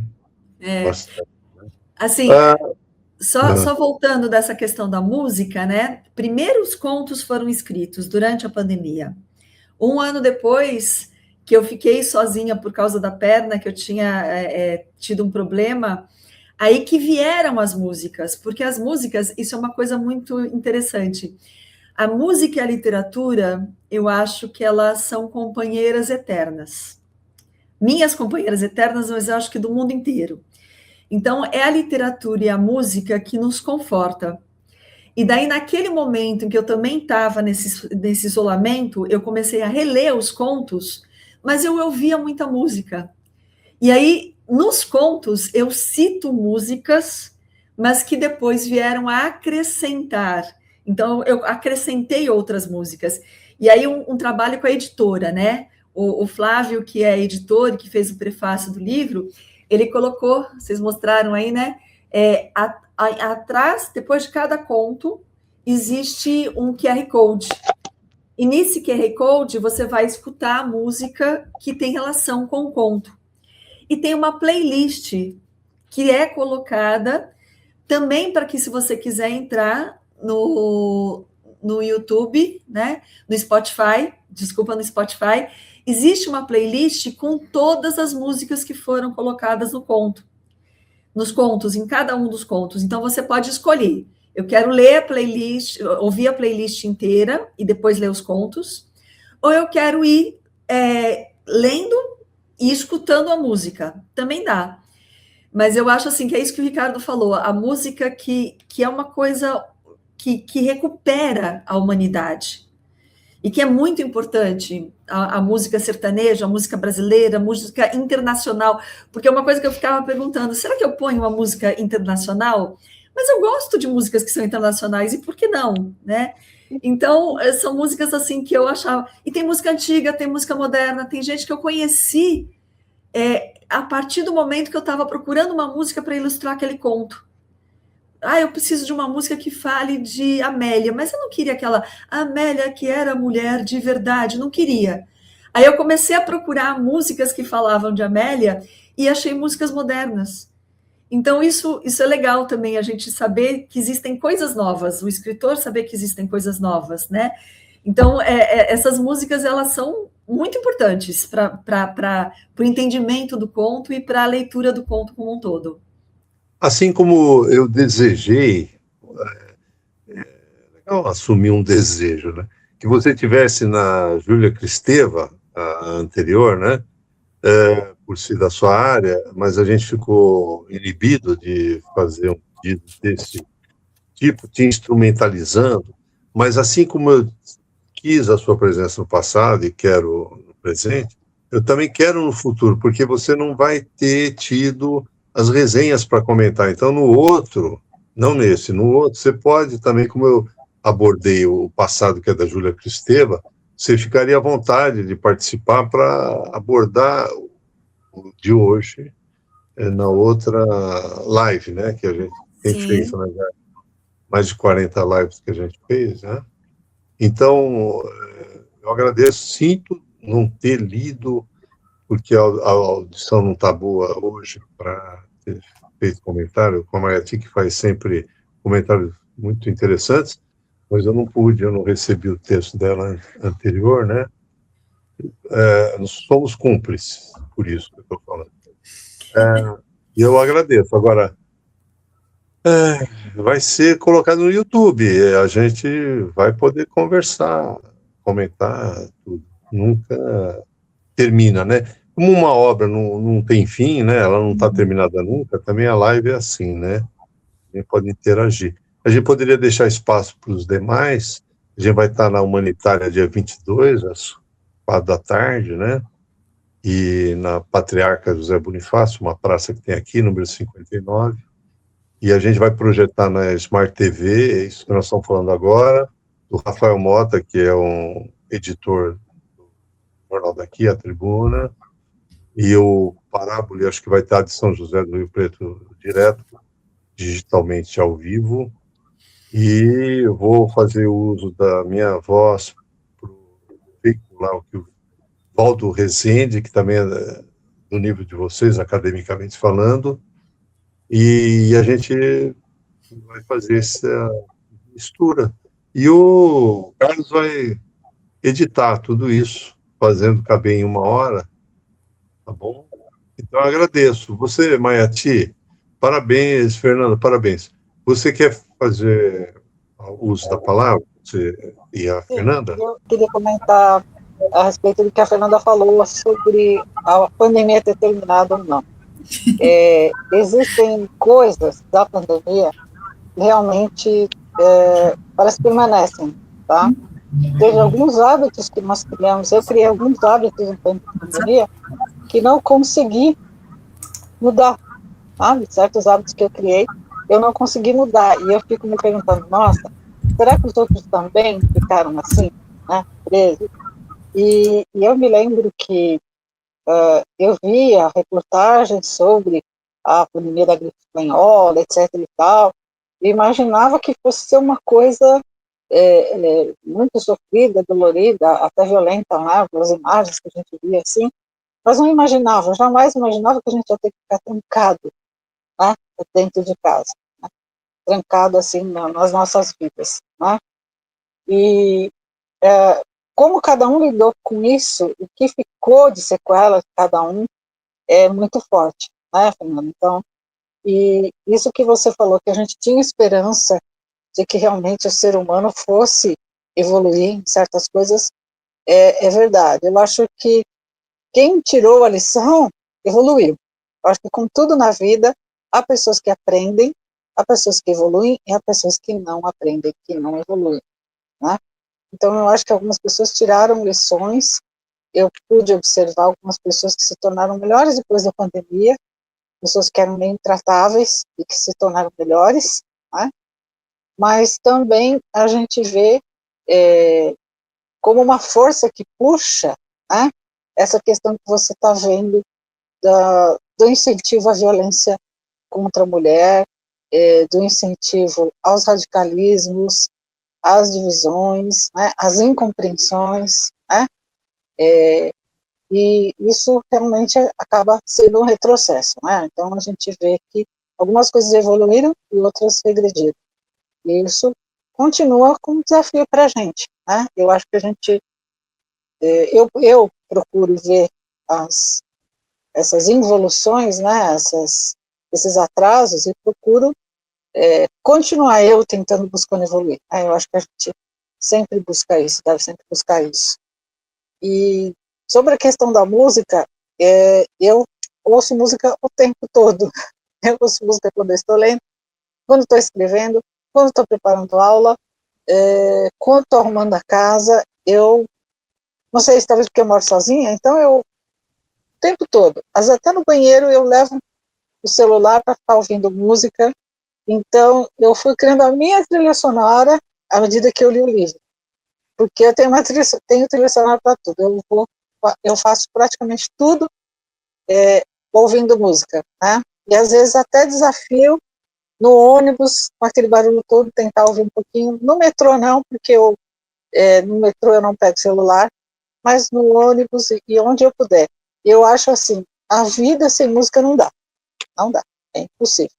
bastante. Assim, só voltando dessa questão da música, né? Primeiro os contos foram escritos durante a pandemia. Um ano depois que eu fiquei sozinha por causa da perna, que eu tinha tido um problema, aí que vieram as músicas, porque as músicas, isso é uma coisa muito interessante. A música e a literatura, eu acho que elas são companheiras eternas. Minhas companheiras eternas, mas eu acho que do mundo inteiro. Então, é a literatura e a música que nos conforta. E daí, naquele momento em que eu também estava nesse isolamento, eu comecei a reler os contos, mas eu ouvia muita música. E aí, nos contos, eu cito músicas, mas que depois vieram a acrescentar. Então, eu acrescentei outras músicas. E aí, um trabalho com a editora, né? O Flávio, que é editor, que fez o prefácio do livro, ele colocou, vocês mostraram aí, né? Atrás, depois de cada conto, existe um QR Code. E nesse QR Code, você vai escutar a música que tem relação com o conto. E tem uma playlist que é colocada também para que, se você quiser entrar no YouTube, né? No Spotify, existe uma playlist com todas as músicas que foram colocadas nos contos, em cada um dos contos. Então, você pode escolher. Eu quero ler a playlist, ouvir a playlist inteira e depois ler os contos, ou eu quero ir lendo e escutando a música. Também dá. Mas eu acho assim que é isso que o Ricardo falou, a música que é uma coisa que recupera a humanidade. e que é muito importante, a música sertaneja, a música brasileira, a música internacional, porque é uma coisa que eu ficava perguntando, será que eu ponho uma música internacional? Mas eu gosto de músicas que são internacionais, e por que não, né? Então, são músicas assim que eu achava, e tem música antiga, tem música moderna, tem gente que eu conheci a partir do momento que eu estava procurando uma música para ilustrar aquele conto. Eu preciso de uma música que fale de Amélia, mas eu não queria aquela Amélia que era mulher de verdade, não queria. Aí eu comecei a procurar músicas que falavam de Amélia e achei músicas modernas. Então isso é legal também, a gente saber que existem coisas novas, o escritor saber que existem coisas novas, né? Então essas músicas, elas são muito importantes para o entendimento do conto e para a leitura do conto como um todo. Assim como eu desejei, legal assumir um desejo, né? Que você tivesse na Júlia Kristeva, a anterior, né? Por ser da sua área, mas a gente ficou inibido de fazer um pedido desse tipo, te instrumentalizando, mas assim como eu quis a sua presença no passado e quero no presente, eu também quero no futuro, porque você não vai ter tido as resenhas para comentar. Então, no outro, não nesse, no outro, você pode também, como eu abordei o passado, que é da Júlia Kristeva, você ficaria à vontade de participar para abordar o de hoje na outra live, né, que a gente tem feito, né, mais de 40 lives que a gente fez, né? Então, eu agradeço, sinto não ter lido, porque a audição não está boa hoje para ter feito comentário, com a Maria que faz sempre comentários muito interessantes, mas eu não pude, eu não recebi o texto dela anterior, né? Nós somos cúmplices, por isso que eu estou falando. E eu agradeço. Agora, vai ser colocado no YouTube, a gente vai poder conversar, comentar, tudo. Nunca termina, né? Como uma obra não tem fim, né? Ela não está terminada nunca, também a live é assim, né? A gente pode interagir. A gente poderia deixar espaço para os demais, a gente vai estar na Humanitária dia 22, às 4 da tarde, né? E na Patriarca José Bonifácio, uma praça que tem aqui, número 59, e a gente vai projetar na Smart TV, isso que nós estamos falando agora, do Rafael Mota, que é um editor do jornal daqui, A Tribuna, e o Parábole, acho que vai estar de São José do Rio Preto direto, digitalmente ao vivo, e eu vou fazer uso da minha voz para veicular o que o Valdo Rezende, que também é do nível de vocês, academicamente falando, e a gente vai fazer essa mistura. E o Carlos vai editar tudo isso, fazendo caber em 1 hora, tá bom? Então, eu agradeço. Você, Maiati, parabéns, Fernanda, parabéns. Você quer fazer uso da palavra, você e a Sim, Fernanda? eu queria comentar a respeito do que a Fernanda falou sobre a pandemia ter terminado ou não. Existem coisas da pandemia que realmente parece que permanecem, tá? Teve alguns hábitos que nós criamos, eu criei alguns hábitos em tempo de pandemia que não consegui mudar, sabe? Certos hábitos que eu criei, eu não consegui mudar, e eu fico me perguntando, nossa, será que os outros também ficaram assim, né, presos? E eu me lembro que eu via reportagens sobre a pandemia da gripe espanhola, etc. e tal, e imaginava que fosse ser uma coisa muito sofrida, dolorida, até violenta, né, pelas imagens que a gente via assim, mas não imaginava, jamais imaginava que a gente ia ter que ficar trancado, né, dentro de casa, né, trancado assim nas nossas vidas, né, e como cada um lidou com isso, o que ficou de sequela de cada um é muito forte, né, Fernando? Então, e isso que você falou, que a gente tinha esperança de que realmente o ser humano fosse evoluir em certas coisas, é verdade. Eu acho que quem tirou a lição, evoluiu. Eu acho que com tudo na vida, há pessoas que aprendem, há pessoas que evoluem e há pessoas que não aprendem, que não evoluem, né? Então, eu acho que algumas pessoas tiraram lições. Eu pude observar algumas pessoas que se tornaram melhores depois da pandemia, pessoas que eram meio intratáveis e que se tornaram melhores, né? Mas também a gente vê como uma força que puxa, né? Essa questão que você está vendo do incentivo à violência contra a mulher, do incentivo aos radicalismos, às divisões, né? Às incompreensões, né? E isso realmente acaba sendo um retrocesso, né? Então a gente vê que algumas coisas evoluíram e outras regrediram. E isso continua como um desafio para a gente, né? Eu acho que a gente, eu procuro ver essas involuções, né? Esses atrasos e procuro continuar eu tentando buscando evoluir. Né? Eu acho que a gente sempre busca isso, deve sempre buscar isso. E sobre a questão da música, eu ouço música o tempo todo. Eu ouço música quando eu estou lendo, quando estou escrevendo, quando estou preparando aula, quando estou arrumando a casa. Eu não sei se talvez porque eu moro sozinha, então o tempo todo. Até no banheiro eu levo o celular para ficar ouvindo música. Então eu fui criando a minha trilha sonora à medida que eu li o livro. Porque eu tenho trilha sonora para tudo. Eu faço praticamente tudo ouvindo música, né? E às vezes até desafio no ônibus, com aquele barulho todo, tentar ouvir um pouquinho. No metrô não, porque no metrô eu não pego celular, mas no ônibus e onde eu puder. Eu acho assim, a vida sem música não dá, é impossível,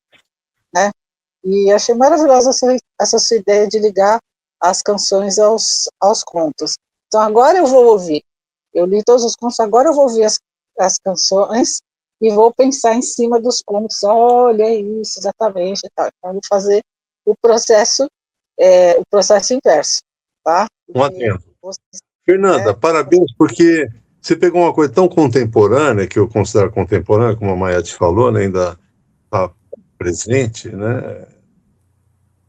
né? E achei maravilhosa essa sua ideia de ligar as canções aos contos. Então agora eu vou ouvir, eu li todos os contos, agora eu vou ouvir as canções e vou pensar em cima dos contos, olha isso, exatamente, tá. Então eu vou fazer o processo inverso, tá? Um adendo. Fernanda, parabéns, porque você pegou uma coisa tão contemporânea, que eu considero contemporânea, como a Maia te falou, né, ainda está presente, né,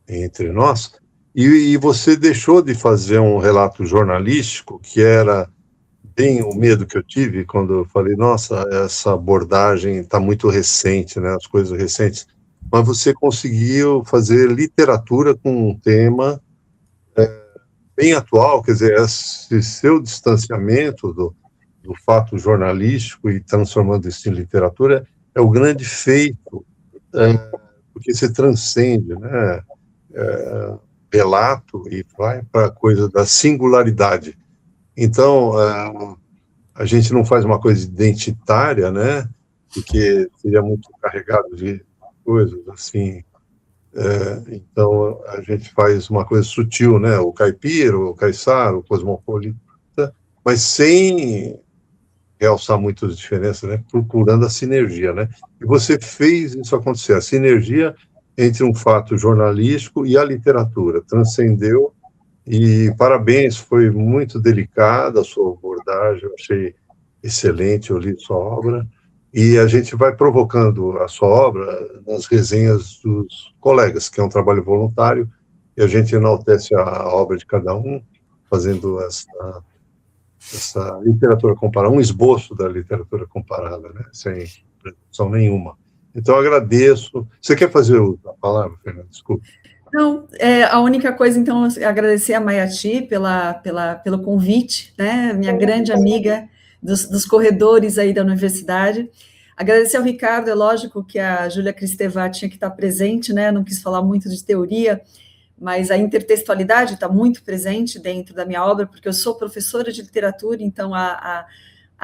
entre nós, e você deixou de fazer um relato jornalístico, que era bem o medo que eu tive quando eu falei, nossa, essa abordagem está muito recente, né, as coisas recentes, mas você conseguiu fazer literatura com um tema bem atual, quer dizer, esse seu distanciamento do fato jornalístico e transformando isso em literatura é o grande feito, porque você transcende, né, relato e vai para a coisa da singularidade. Então, a gente não faz uma coisa identitária, né, porque seria muito carregado de coisas assim. Então, a gente faz uma coisa sutil, né, o caipira, o caiçara, o cosmopolita, mas sem realçar muitas diferenças, né, procurando a sinergia, né, e você fez isso acontecer, a sinergia entre um fato jornalístico e a literatura, transcendeu, e parabéns, foi muito delicada a sua abordagem, eu achei excelente, eu li sua obra, e a gente vai provocando a sua obra nas resenhas dos colegas, que é um trabalho voluntário, e a gente enaltece a obra de cada um, fazendo essa literatura comparada, um esboço da literatura comparada, né? Sem presunção nenhuma. Então, agradeço. Você quer fazer a palavra, Fernando? Desculpe. Não, a única coisa, então, é agradecer a Maiati pelo convite, né? Minha grande amiga dos corredores aí da universidade. Agradecer ao Ricardo, é lógico que a Júlia Kristeva tinha que estar presente, né? Não quis falar muito de teoria, mas a intertextualidade está muito presente dentro da minha obra, porque eu sou professora de literatura, então a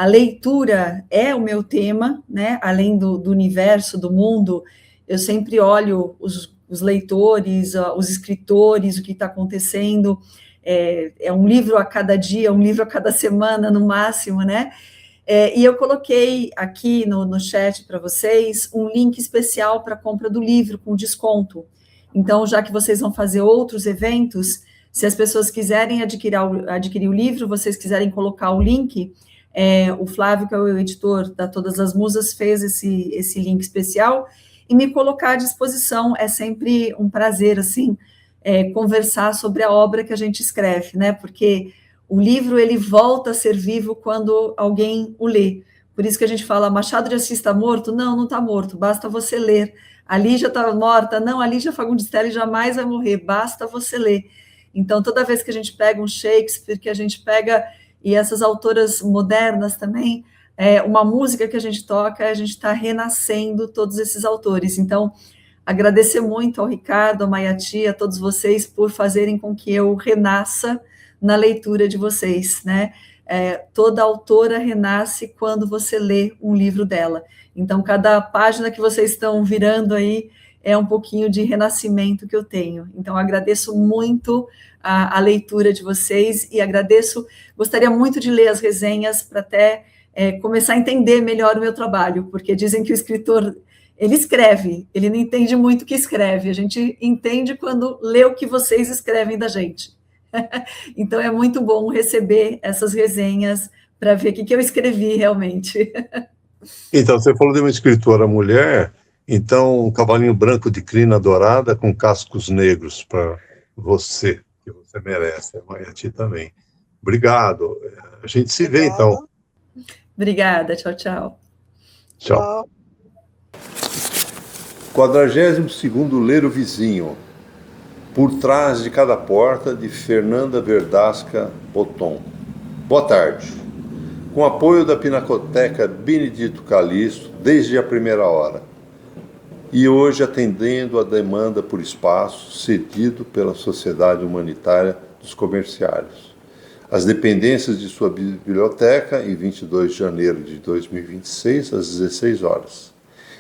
leitura é o meu tema, né? Além do universo, do mundo, eu sempre olho os leitores, os escritores, o que está acontecendo. É um livro a cada dia, um livro a cada semana, no máximo, né? E eu coloquei aqui no chat para vocês um link especial para a compra do livro com desconto. Então, já que vocês vão fazer outros eventos, se as pessoas quiserem adquirir o livro, vocês quiserem colocar o link, o Flávio, que é o editor da Todas as Musas, fez esse link especial, e me colocar à disposição. É sempre um prazer, assim, conversar sobre a obra que a gente escreve, né? Porque o livro, ele volta a ser vivo quando alguém o lê. Por isso que a gente fala, Machado de Assis está morto? Não, não está morto, basta você ler. A Lígia está morta? Não, a Lígia Fagundes Telles jamais vai morrer, basta você ler. Então, toda vez que a gente pega um Shakespeare, que a gente pega, e essas autoras modernas também, uma música que a gente toca, a gente está renascendo todos esses autores. Então, agradecer muito ao Ricardo, ao Maiati, a todos vocês por fazerem com que eu renasça na leitura de vocês, né? Toda autora renasce quando você lê um livro dela. Então, cada página que vocês estão virando aí é um pouquinho de renascimento que eu tenho. Então, agradeço muito a leitura de vocês e gostaria muito de ler as resenhas para até começar a entender melhor o meu trabalho, porque dizem que o escritor, ele escreve, ele não entende muito o que escreve, a gente entende quando lê o que vocês escrevem da gente. Então, é muito bom receber essas resenhas para ver o que eu escrevi realmente. Então, você falou de uma escritora mulher, então, um cavalinho branco de crina dourada com cascos negros para você, que você merece, a Maiati também. Obrigado. A gente se vê, então. Obrigada, tchau, tchau. Tchau. 42º Ler o Vizinho. Por Trás de Cada Porta, de Fernanda Verdasca Botton. Boa tarde. Com apoio da Pinacoteca Benedito Calixto, desde a primeira hora. E hoje atendendo a demanda por espaço cedido pela Sociedade Humanitária dos Comerciários. As dependências de sua biblioteca, em 22 de janeiro de 2026, às 16 horas.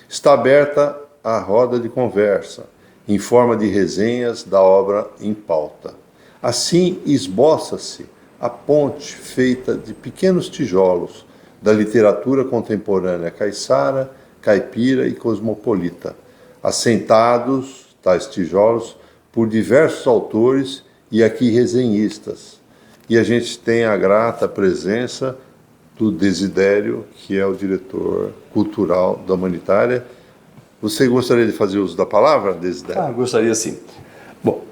Está aberta a roda de conversa, em forma de resenhas da obra em pauta. Assim esboça-se a ponte feita de pequenos tijolos da literatura contemporânea caiçara, caipira e cosmopolita, assentados, tais tijolos, por diversos autores e aqui resenhistas. E a gente tem a grata presença do Desidério, que é o diretor cultural da Humanitária. Você gostaria de fazer uso da palavra, Desidério? Gostaria sim. Bom,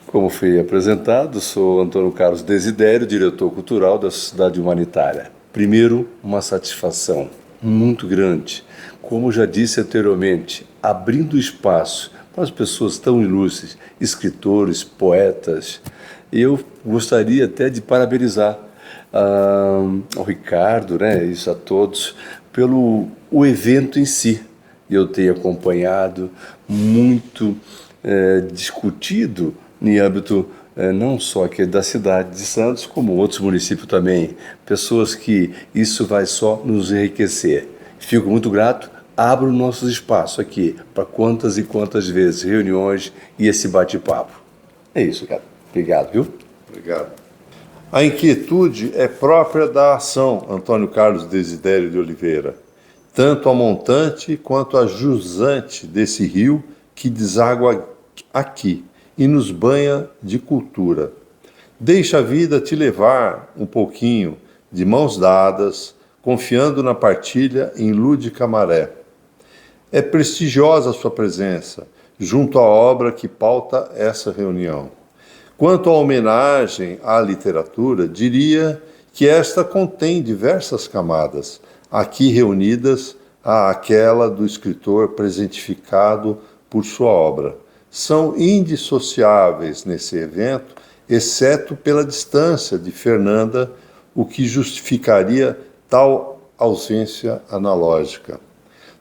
como foi apresentado, sou Antônio Carlos Desidério, diretor cultural da Sociedade Humanitária. Primeiro, uma satisfação muito grande, como já disse anteriormente, abrindo espaço para as pessoas tão ilustres, escritores, poetas. Eu gostaria até de parabenizar ao Ricardo, né, isso a todos, pelo o evento em si. Eu tenho acompanhado, muito discutido em âmbito não só aqui da cidade de Santos, como outros municípios também. Pessoas que isso vai só nos enriquecer. Fico muito grato, abro nossos espaços aqui para quantas e quantas vezes reuniões e esse bate-papo. É isso, cara. Obrigado, viu? Obrigado. A inquietude é própria da ação, Antônio Carlos Desidério de Oliveira, tanto a montante quanto a jusante desse rio que deságua aqui e nos banha de cultura. Deixa a vida te levar um pouquinho, de mãos dadas, confiando na partilha em lúdica maré. É prestigiosa a sua presença, junto à obra que pauta essa reunião. Quanto à homenagem à literatura, diria que esta contém diversas camadas, aqui reunidas àquela do escritor presentificado por sua obra. São indissociáveis nesse evento, exceto pela distância de Fernanda, o que justificaria tal ausência analógica.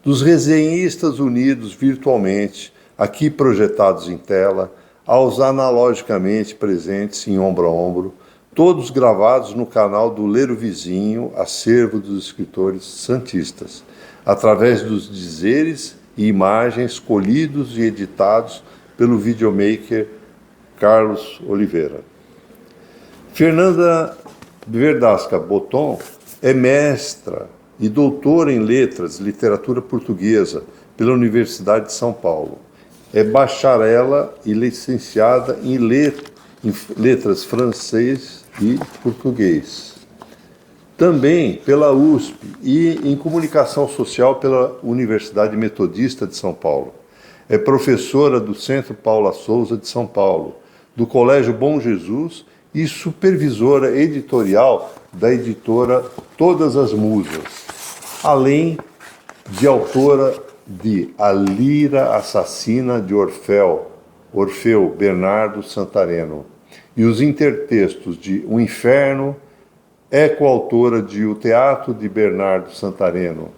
Dos resenhistas unidos virtualmente, aqui projetados em tela, aos analogicamente presentes em ombro a ombro, todos gravados no canal do Ler o Vizinho, acervo dos escritores santistas, através dos dizeres e imagens colhidos e editados pelo videomaker Carlos Oliveira. Fernanda Verdasca Botton é mestra e doutora em letras, literatura portuguesa, pela Universidade de São Paulo. É bacharela e licenciada em letras francês e português. Também pela USP e em comunicação social pela Universidade Metodista de São Paulo. É professora do Centro Paula Souza de São Paulo, do Colégio Bom Jesus e supervisora editorial da editora Todas as Musas, além de autora de A Lira Assassina de Orfeu Bernardo Santareno, e os intertextos de O Inferno. É coautora de O Teatro de Bernardo Santareno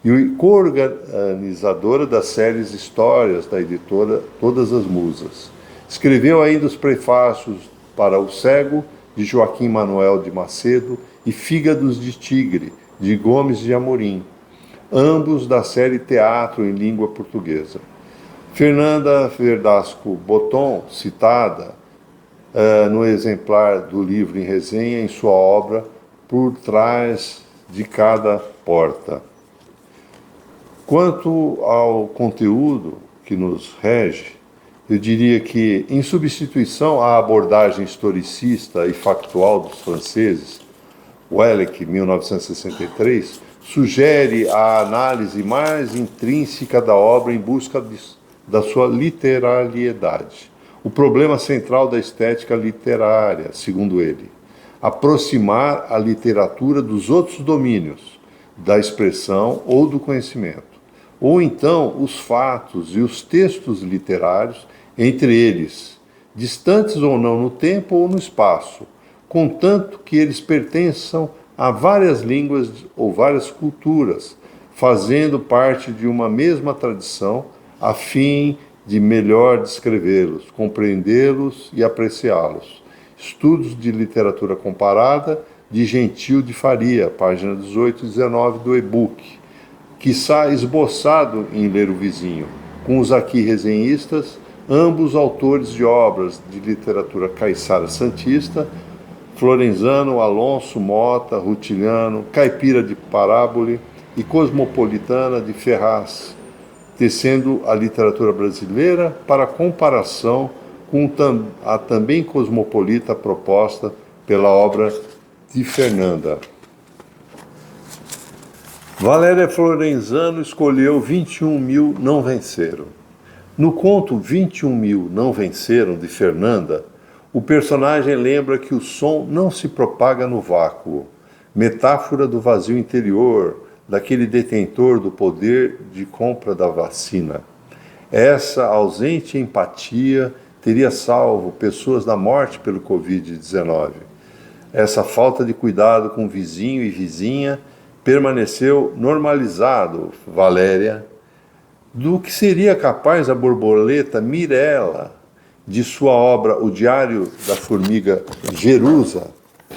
e coorganizadora das séries Histórias da editora Todas as Musas. Escreveu ainda os prefácios para O Cego, de Joaquim Manuel de Macedo, e Fígados de Tigre, de Gomes de Amorim, ambos da série Teatro em Língua Portuguesa. Fernanda Verdasco Botton, citada no exemplar do livro em resenha em sua obra Por Trás de Cada Porta. Quanto ao conteúdo que nos rege, eu diria que, em substituição à abordagem historicista e factual dos franceses, Wellek, 1963, sugere a análise mais intrínseca da obra em busca da sua literariedade. O problema central da estética literária, segundo ele, aproximar a literatura dos outros domínios, da expressão ou do conhecimento, ou então os fatos e os textos literários, entre eles, distantes ou não no tempo ou no espaço, contanto que eles pertençam a várias línguas ou várias culturas, fazendo parte de uma mesma tradição, a fim de melhor descrevê-los, compreendê-los e apreciá-los. Estudos de literatura comparada, de Gentil de Faria, página 18 e 19 do e-book, quiçá esboçado em Ler o Vizinho, com os aqui resenhistas, ambos autores de obras de literatura caiçara santista, Florenzano, Alonso, Mota, Rutiliano, Caipira de Parábole e Cosmopolitana de Ferraz, tecendo a literatura brasileira para comparação com a também cosmopolita proposta pela obra de Fernanda. Valéria Florenzano escolheu 21 mil não venceram. No conto 21 mil não venceram, de Fernanda, o personagem lembra que o som não se propaga no vácuo, metáfora do vazio interior, daquele detentor do poder de compra da vacina. Essa ausente empatia teria salvo pessoas da morte pelo Covid-19. Essa falta de cuidado com vizinho e vizinha permaneceu normalizado, Valéria, do que seria capaz a borboleta Mirella, de sua obra O Diário da Formiga Jerusa,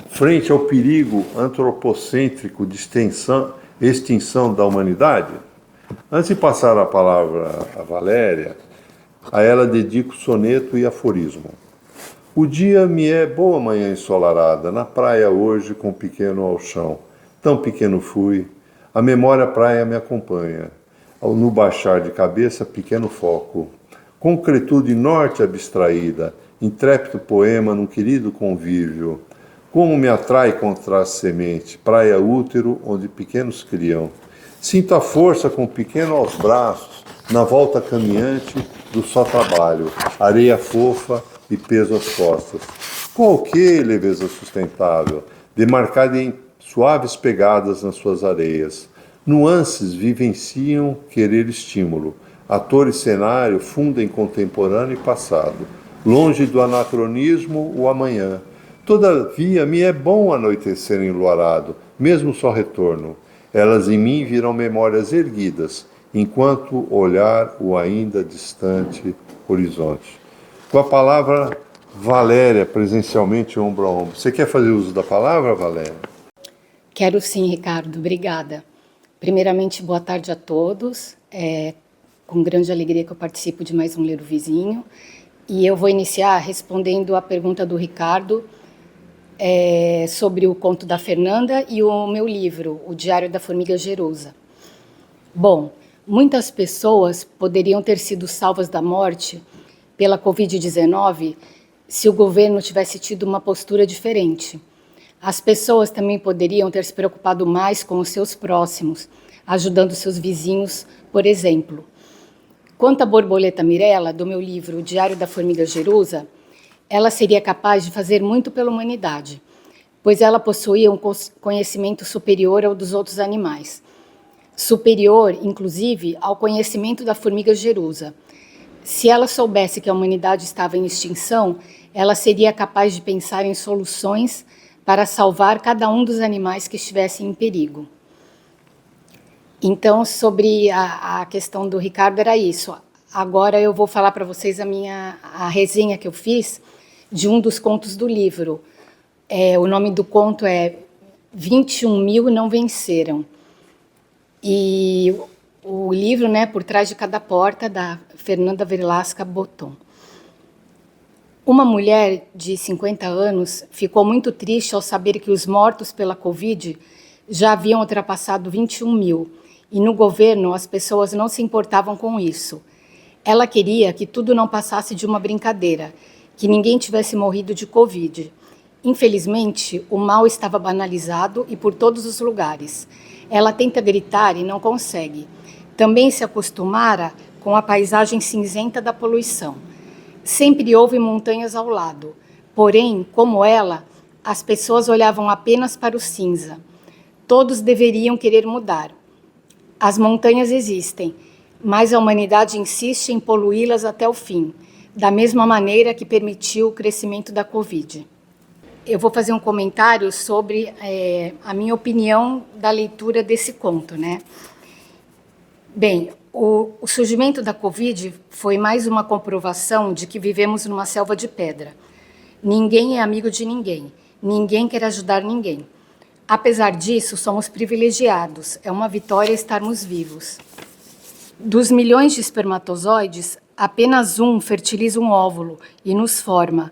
frente ao perigo antropocêntrico de extinção da humanidade? Antes de passar a palavra a Valéria, a ela dedico soneto e aforismo. O dia me é boa manhã ensolarada, na praia hoje com pequeno ao chão. Tão pequeno fui, a memória praia me acompanha. No baixar de cabeça, pequeno foco. Concretude norte abstraída, intrépido poema num querido convívio. Como me atrai contraste semente, praia útero onde pequenos criam. Sinto a força com pequeno aos braços, na volta caminhante do só trabalho, areia fofa e peso às costas. Qualquer leveza sustentável, demarcada em suaves pegadas nas suas areias. Nuances vivenciam querer estímulo. Ator e cenário fundem contemporâneo e passado. Longe do anacronismo, o amanhã. Todavia, me é bom anoitecer enluarado, mesmo só retorno. Elas em mim viram memórias erguidas, enquanto olhar o ainda distante horizonte. Com a palavra, Valéria, presencialmente, ombro a ombro. Você quer fazer uso da palavra, Valéria? Quero sim, Ricardo. Obrigada. Primeiramente, boa tarde a todos. É com grande alegria que eu participo de mais um Ler o Vizinho. E eu vou iniciar respondendo a pergunta do Ricardo sobre o conto da Fernanda e o meu livro, O Diário da Formiga Jerusa. Bom, muitas pessoas poderiam ter sido salvas da morte pela Covid-19 se o governo tivesse tido uma postura diferente. As pessoas também poderiam ter se preocupado mais com os seus próximos, ajudando seus vizinhos, por exemplo. Quanto à borboleta Mirella, do meu livro O Diário da Formiga Jerusa, ela seria capaz de fazer muito pela humanidade, pois ela possuía um conhecimento superior ao dos outros animais. Superior, inclusive, ao conhecimento da formiga Jerusa. Se ela soubesse que a humanidade estava em extinção, ela seria capaz de pensar em soluções para salvar cada um dos animais que estivessem em perigo. Então, sobre a questão do Ricardo, era isso. Agora eu vou falar para vocês a resenha que eu fiz de um dos contos do livro. O nome do conto é 21.000 Não Venceram. E o livro, né, Por Trás de Cada Porta, da Fernanda Velasca Botton. Uma mulher de 50 anos ficou muito triste ao saber que os mortos pela Covid já haviam ultrapassado 21.000, e no governo as pessoas não se importavam com isso. Ela queria que tudo não passasse de uma brincadeira, que ninguém tivesse morrido de Covid. Infelizmente, o mal estava banalizado e por todos os lugares. Ela tenta gritar e não consegue. Também se acostumara com a paisagem cinzenta da poluição. Sempre houve montanhas ao lado. Porém, como ela, as pessoas olhavam apenas para o cinza. Todos deveriam querer mudar. As montanhas existem, mas a humanidade insiste em poluí-las até o fim, da mesma maneira que permitiu o crescimento da Covid. Eu vou fazer um comentário sobre a minha opinião da leitura desse conto, né? Bem, o surgimento da Covid foi mais uma comprovação de que vivemos numa selva de pedra. Ninguém é amigo de ninguém, ninguém quer ajudar ninguém. Apesar disso, somos privilegiados, é uma vitória estarmos vivos. Dos milhões de espermatozoides, apenas um fertiliza um óvulo e nos forma.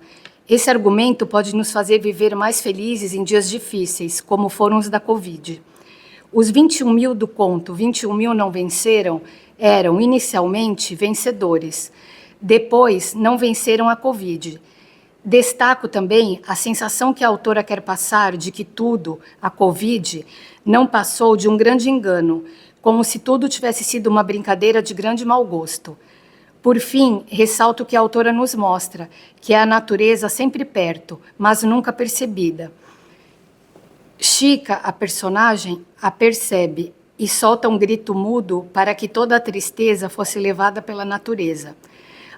Esse argumento pode nos fazer viver mais felizes em dias difíceis, como foram os da Covid. Os 21.000 do conto 21.000 Não Venceram eram, inicialmente, vencedores. Depois, não venceram a Covid. Destaco também a sensação que a autora quer passar de que tudo, a Covid, não passou de um grande engano, como se tudo tivesse sido uma brincadeira de grande mau gosto. Por fim, ressalto que a autora nos mostra que é a natureza sempre perto, mas nunca percebida. Chica, a personagem, a percebe e solta um grito mudo para que toda a tristeza fosse levada pela natureza.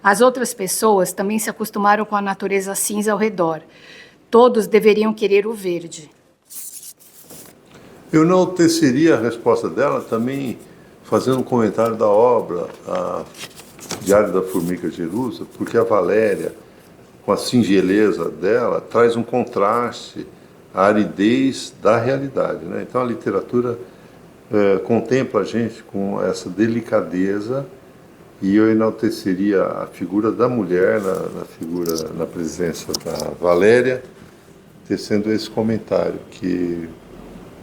As outras pessoas também se acostumaram com a natureza cinza ao redor. Todos deveriam querer o verde. Eu não teceria a resposta dela também fazendo um comentário da obra Diário da Formiga Jerusa, porque a Valéria, com a singeleza dela, traz um contraste à aridez da realidade, né? Então a literatura contempla a gente com essa delicadeza, e eu enalteceria a figura da mulher na presença da Valéria, tecendo esse comentário que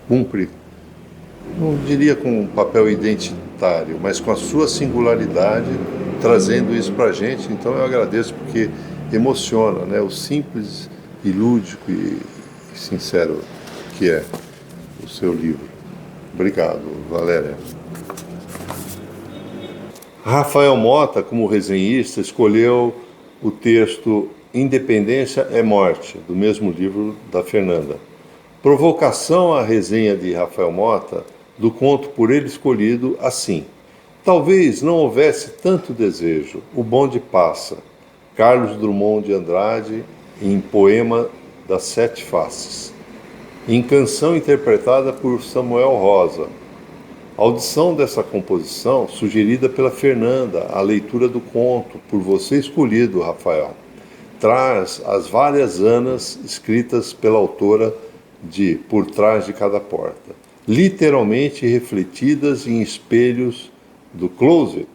cumpre, não diria com um papel identitário, mas com a sua singularidade, trazendo isso para a gente. Então eu agradeço, porque emociona, né? O simples e lúdico e sincero que é o seu livro. Obrigado, Valéria. Rafael Mota, como resenhista, escolheu o texto Independência é Morte, do mesmo livro da Fernanda. Provocação à resenha de Rafael Mota, do conto por ele escolhido assim: talvez não houvesse tanto desejo, o bonde passa. Carlos Drummond de Andrade, em Poema das Sete Faces. Em canção interpretada por Samuel Rosa. A audição dessa composição, sugerida pela Fernanda, a leitura do conto, por você escolhido, Rafael, traz as várias anas escritas pela autora de Por Trás de Cada Porta, literalmente refletidas em espelhos do closet.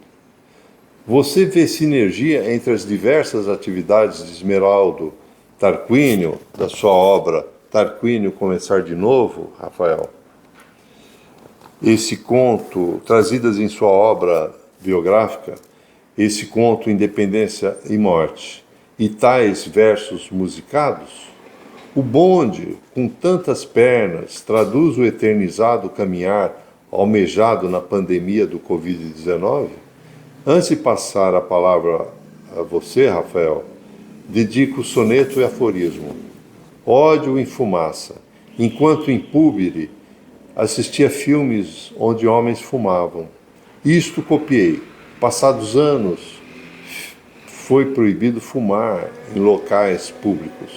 Você vê sinergia entre as diversas atividades de Esmeraldo Tarquínio, da sua obra Tarquínio Começar de Novo, Rafael? Esse conto, trazidas em sua obra biográfica, esse conto Independência e Morte, e tais versos musicados? O bonde, com tantas pernas, traduz o eternizado caminhar almejado na pandemia do Covid-19? Antes de passar a palavra a você, Rafael, dedico soneto e aforismo. Ódio em fumaça. Enquanto impúbere, assistia filmes onde homens fumavam. Isto copiei. Passados anos, foi proibido fumar em locais públicos.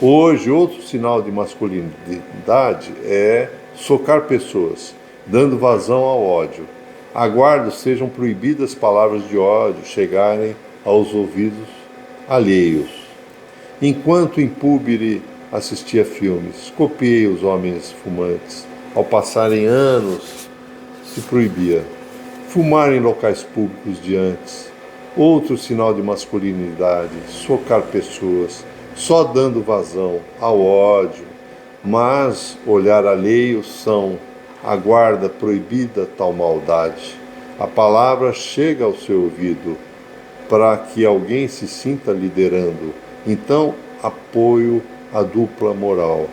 Hoje, outro sinal de masculinidade é socar pessoas, dando vazão ao ódio. Aguardo sejam proibidas palavras de ódio chegarem aos ouvidos alheios. Enquanto impúbere assistia filmes, copiei os homens fumantes. Ao passarem anos, se proibia fumar em locais públicos de antes. Outro sinal de masculinidade, socar pessoas, só dando vazão ao ódio. Mas olhar alheio são a guarda proibida tal maldade. A palavra chega ao seu ouvido para que alguém se sinta liderando. Então, apoio a dupla moral.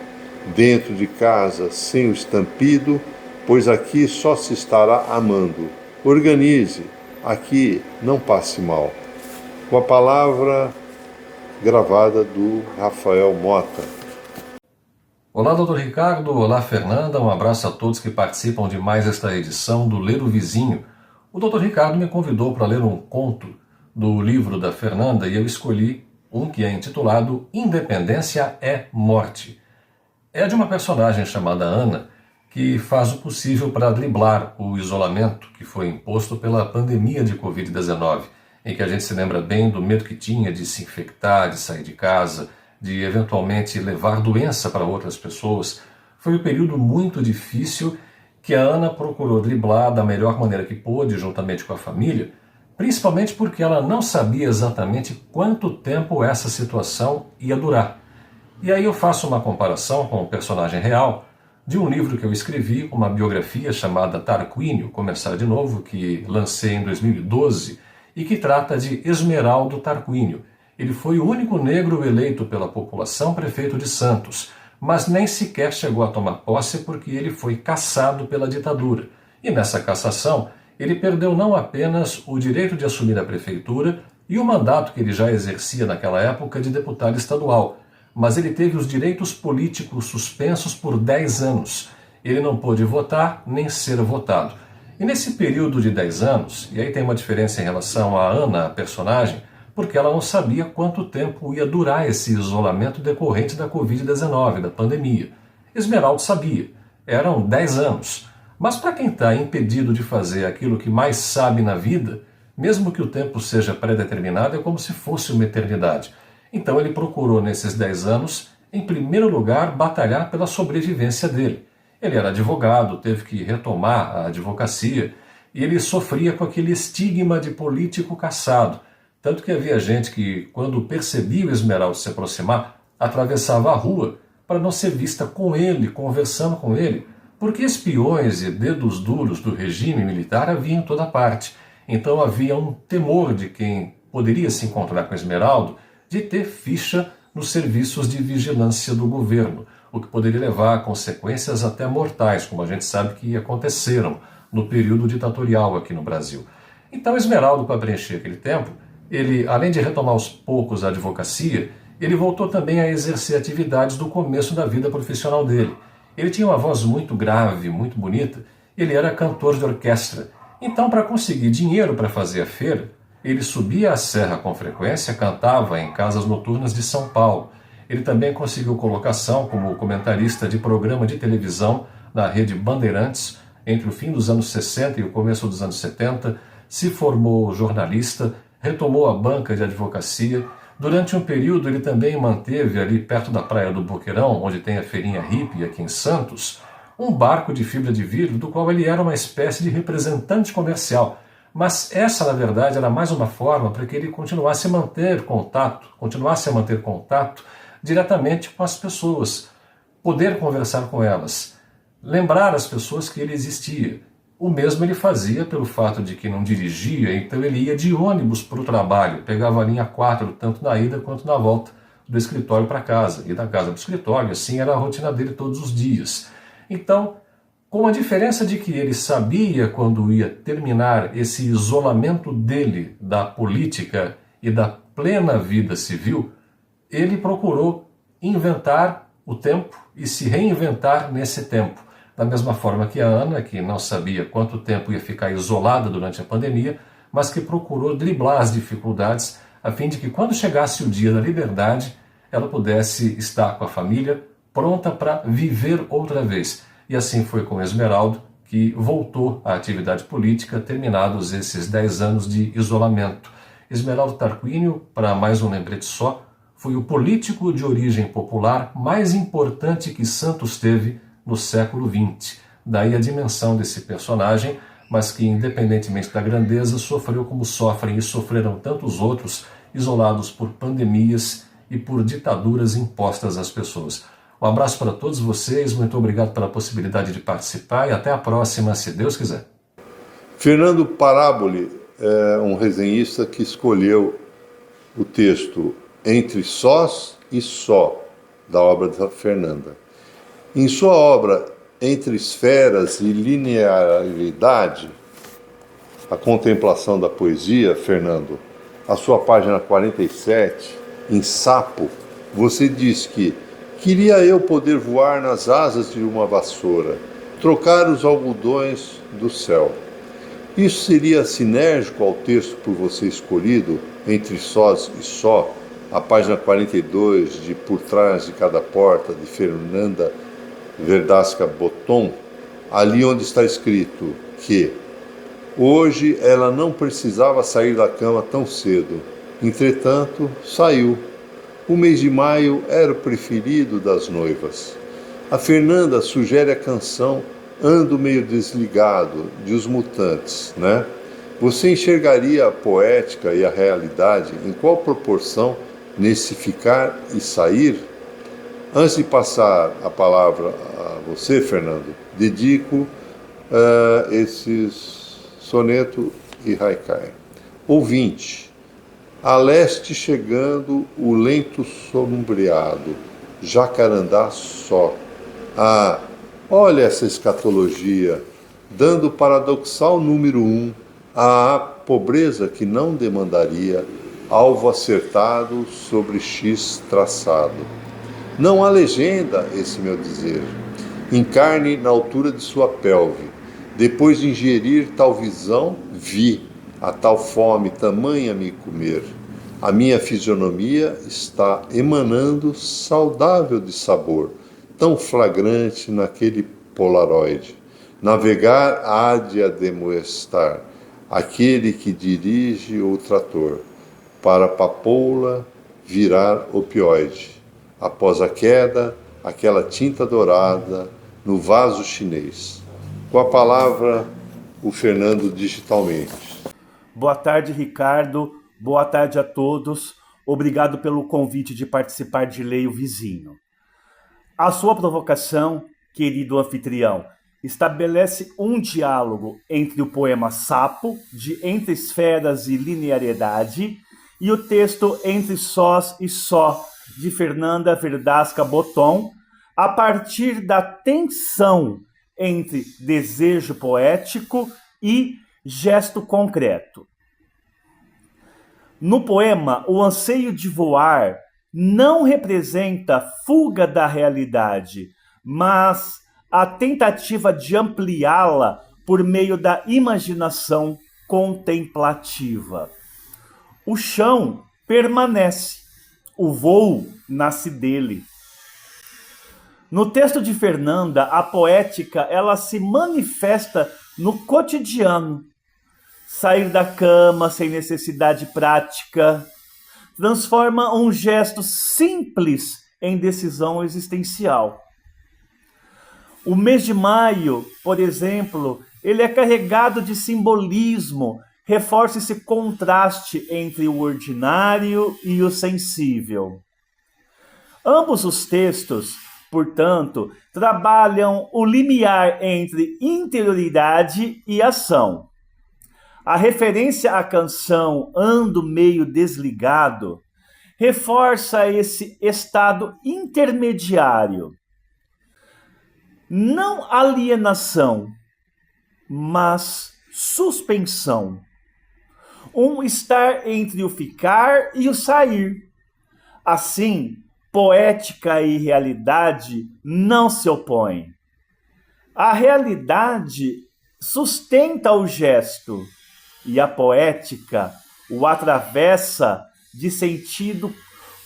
Dentro de casa, sem o estampido, pois aqui só se estará amando. Organize, aqui não passe mal. Com a palavra gravada do Rafael Mota. Olá, doutor Ricardo. Olá, Fernanda. Um abraço a todos que participam de mais esta edição do Ler o Vizinho. O doutor Ricardo me convidou para ler um conto do livro da Fernanda e eu escolhi um que é intitulado Independência é Morte. É de uma personagem chamada Ana que faz o possível para driblar o isolamento que foi imposto pela pandemia de Covid-19, em que a gente se lembra bem do medo que tinha de se infectar, de sair de casa, de eventualmente levar doença para outras pessoas. Foi um período muito difícil que a Ana procurou driblar da melhor maneira que pôde, juntamente com a família, principalmente porque ela não sabia exatamente quanto tempo essa situação ia durar. E aí eu faço uma comparação com o personagem real de um livro que eu escrevi, uma biografia chamada Tarquínio, Começar de Novo, que lancei em 2012 e que trata de Esmeraldo Tarquínio. Ele foi o único negro eleito pela população prefeito de Santos, mas nem sequer chegou a tomar posse porque ele foi cassado pela ditadura. E nessa cassação, ele perdeu não apenas o direito de assumir a prefeitura e o mandato que ele já exercia naquela época de deputado estadual, mas ele teve os direitos políticos suspensos por 10 anos. Ele não pôde votar nem ser votado. E nesse período de 10 anos, e aí tem uma diferença em relação a Ana, a personagem, porque ela não sabia quanto tempo ia durar esse isolamento decorrente da Covid-19, da pandemia. Esmeraldo sabia, eram 10 anos. Mas para quem está impedido de fazer aquilo que mais sabe na vida, mesmo que o tempo seja pré-determinado, é como se fosse uma eternidade. Então ele procurou nesses 10 anos, em primeiro lugar, batalhar pela sobrevivência dele. Ele era advogado, teve que retomar a advocacia, e ele sofria com aquele estigma de político cassado. Tanto que havia gente que, quando percebia o Esmeraldo se aproximar, atravessava a rua para não ser vista com ele, conversando com ele, porque espiões e dedos duros do regime militar havia em toda parte. Então havia um temor de quem poderia se encontrar com Esmeraldo de ter ficha nos serviços de vigilância do governo, o que poderia levar a consequências até mortais, como a gente sabe que aconteceram no período ditatorial aqui no Brasil. Então Esmeraldo, para preencher aquele tempo, ele, além de retomar aos poucos a advocacia, ele voltou também a exercer atividades do começo da vida profissional dele. Ele tinha uma voz muito grave, muito bonita, ele era cantor de orquestra. Então, para conseguir dinheiro para fazer a feira, ele subia a serra com frequência, cantava em casas noturnas de São Paulo. Ele também conseguiu colocação como comentarista de programa de televisão na rede Bandeirantes entre o fim dos anos 60 e o começo dos anos 70, se formou jornalista, retomou a banca de advocacia. Durante um período ele também manteve ali perto da Praia do Boqueirão, onde tem a feirinha hippie aqui em Santos, um barco de fibra de vidro do qual ele era uma espécie de representante comercial. Mas essa, na verdade, era mais uma forma para que ele continuasse a manter contato diretamente com as pessoas, poder conversar com elas, lembrar as pessoas que ele existia. O mesmo ele fazia pelo fato de que não dirigia, então ele ia de ônibus para o trabalho, pegava a linha 4, tanto na ida quanto na volta, do escritório para casa, e da casa para o escritório, assim era a rotina dele todos os dias. Então, com a diferença de que ele sabia quando ia terminar esse isolamento dele da política e da plena vida civil, ele procurou inventar o tempo e se reinventar nesse tempo. Da mesma forma que a Ana, que não sabia quanto tempo ia ficar isolada durante a pandemia, mas que procurou driblar as dificuldades a fim de que quando chegasse o dia da liberdade, ela pudesse estar com a família pronta para viver outra vez. E assim foi com Esmeraldo, que voltou à atividade política terminados esses 10 anos de isolamento. Esmeraldo Tarquínio, para mais um lembrete só, foi o político de origem popular mais importante que Santos teve no século XX. Daí a dimensão desse personagem, mas que, independentemente da grandeza, sofreu como sofrem e sofreram tantos outros, isolados por pandemias e por ditaduras impostas às pessoas. Um abraço para todos vocês, muito obrigado pela possibilidade de participar e até a próxima, se Deus quiser. Fernando Paráboli é um resenhista que escolheu o texto Entre Sós e Só, da obra da Fernanda. Em sua obra Entre Esferas e Linearidade, a contemplação da poesia, Fernando, a sua página 47, em Sapo, você diz que queria eu poder voar nas asas de uma vassoura, trocar os algodões do céu. Isso seria sinérgico ao texto por você escolhido, Entre Sós e Só, a página 42 de Por Trás de Cada Porta, de Fernanda Verdasca Botton, ali onde está escrito que hoje ela não precisava sair da cama tão cedo, entretanto, saiu. O mês de maio era o preferido das noivas. A Fernanda sugere a canção Ando Meio Desligado, de Os Mutantes, né? Você enxergaria a poética e a realidade em qual proporção nesse ficar e sair? Antes de passar a palavra a você, Fernando, dedico esses soneto e haikai. Ouvinte, a leste chegando o lento sombreado, Jacarandá só. Ah, olha essa escatologia, dando o paradoxal número 1, a pobreza que não demandaria alvo acertado sobre X traçado. Não há legenda, esse meu dizer. Encarne na altura de sua pelve. Depois de ingerir tal visão, vi a tal fome tamanha me comer. A minha fisionomia está emanando saudável de sabor, tão flagrante naquele polaroide. Navegar há de ademoestar aquele que dirige o trator, para a papoula virar opioide. Após a queda, aquela tinta dourada no vaso chinês. Com a palavra, o Fernando digitalmente. Boa tarde, Ricardo. Boa tarde a todos. Obrigado pelo convite de participar de Leio Vizinho. A sua provocação, querido anfitrião, estabelece um diálogo entre o poema Sapo, de Entre Esferas e Linearidade, e o texto Entre Sós e Só, de Fernanda Verdasca Botton, a partir da tensão entre desejo poético e gesto concreto. No poema, o anseio de voar não representa fuga da realidade, mas a tentativa de ampliá-la por meio da imaginação contemplativa. O chão permanece, o voo nasce dele. No texto de Fernanda, a poética ela se manifesta no cotidiano. Sair da cama sem necessidade prática transforma um gesto simples em decisão existencial. O mês de maio, por exemplo, ele é carregado de simbolismo, reforça esse contraste entre o ordinário e o sensível. Ambos os textos, portanto, trabalham o limiar entre interioridade e ação. A referência à canção Ando Meio Desligado reforça esse estado intermediário. não alienação, mas suspensão. Um estar entre o ficar e o sair. Assim, poética e realidade não se opõem. A realidade sustenta o gesto e a poética o atravessa de sentido,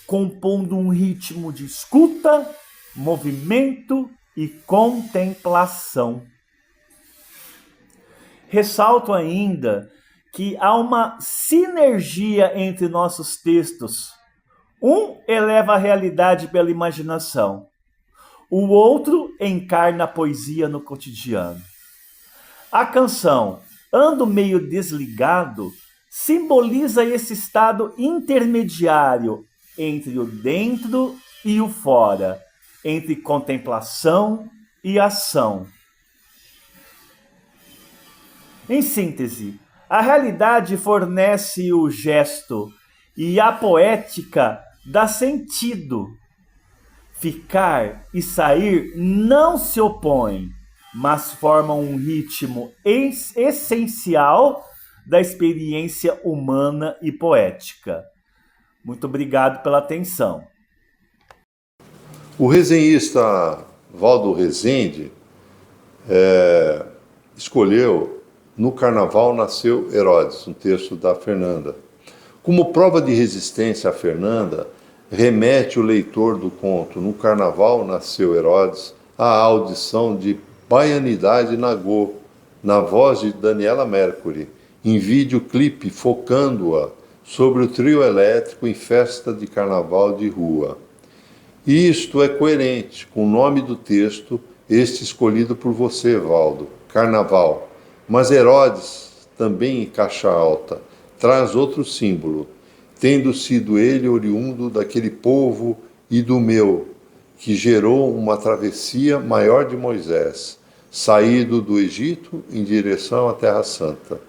compondo um ritmo de escuta, movimento e contemplação. Ressalto ainda que há uma sinergia entre nossos textos. Um eleva a realidade pela imaginação, o outro encarna a poesia no cotidiano. A canção Ando Meio Desligado simboliza esse estado intermediário entre o dentro e o fora, entre contemplação e ação. Em síntese, a realidade fornece o gesto e a poética dá sentido. Ficar e sair não se opõem, mas formam um ritmo essencial da experiência humana e poética. Muito obrigado pela atenção. O resenhista Valdo Rezende escolheu No Carnaval Nasceu Herodes, um texto da Fernanda. Como prova de resistência a Fernanda, remete o leitor do conto No Carnaval Nasceu Herodes à audição de Baianidade Nagô, na voz de Daniela Mercury, em videoclipe focando-a sobre o trio elétrico em festa de carnaval de rua. Isto é coerente com o nome do texto, este escolhido por você, Valdo, Carnaval. Mas Herodes, também em caixa alta, traz outro símbolo, tendo sido ele oriundo daquele povo e do meu, que gerou uma travessia maior de Moisés, saído do Egito em direção à Terra Santa.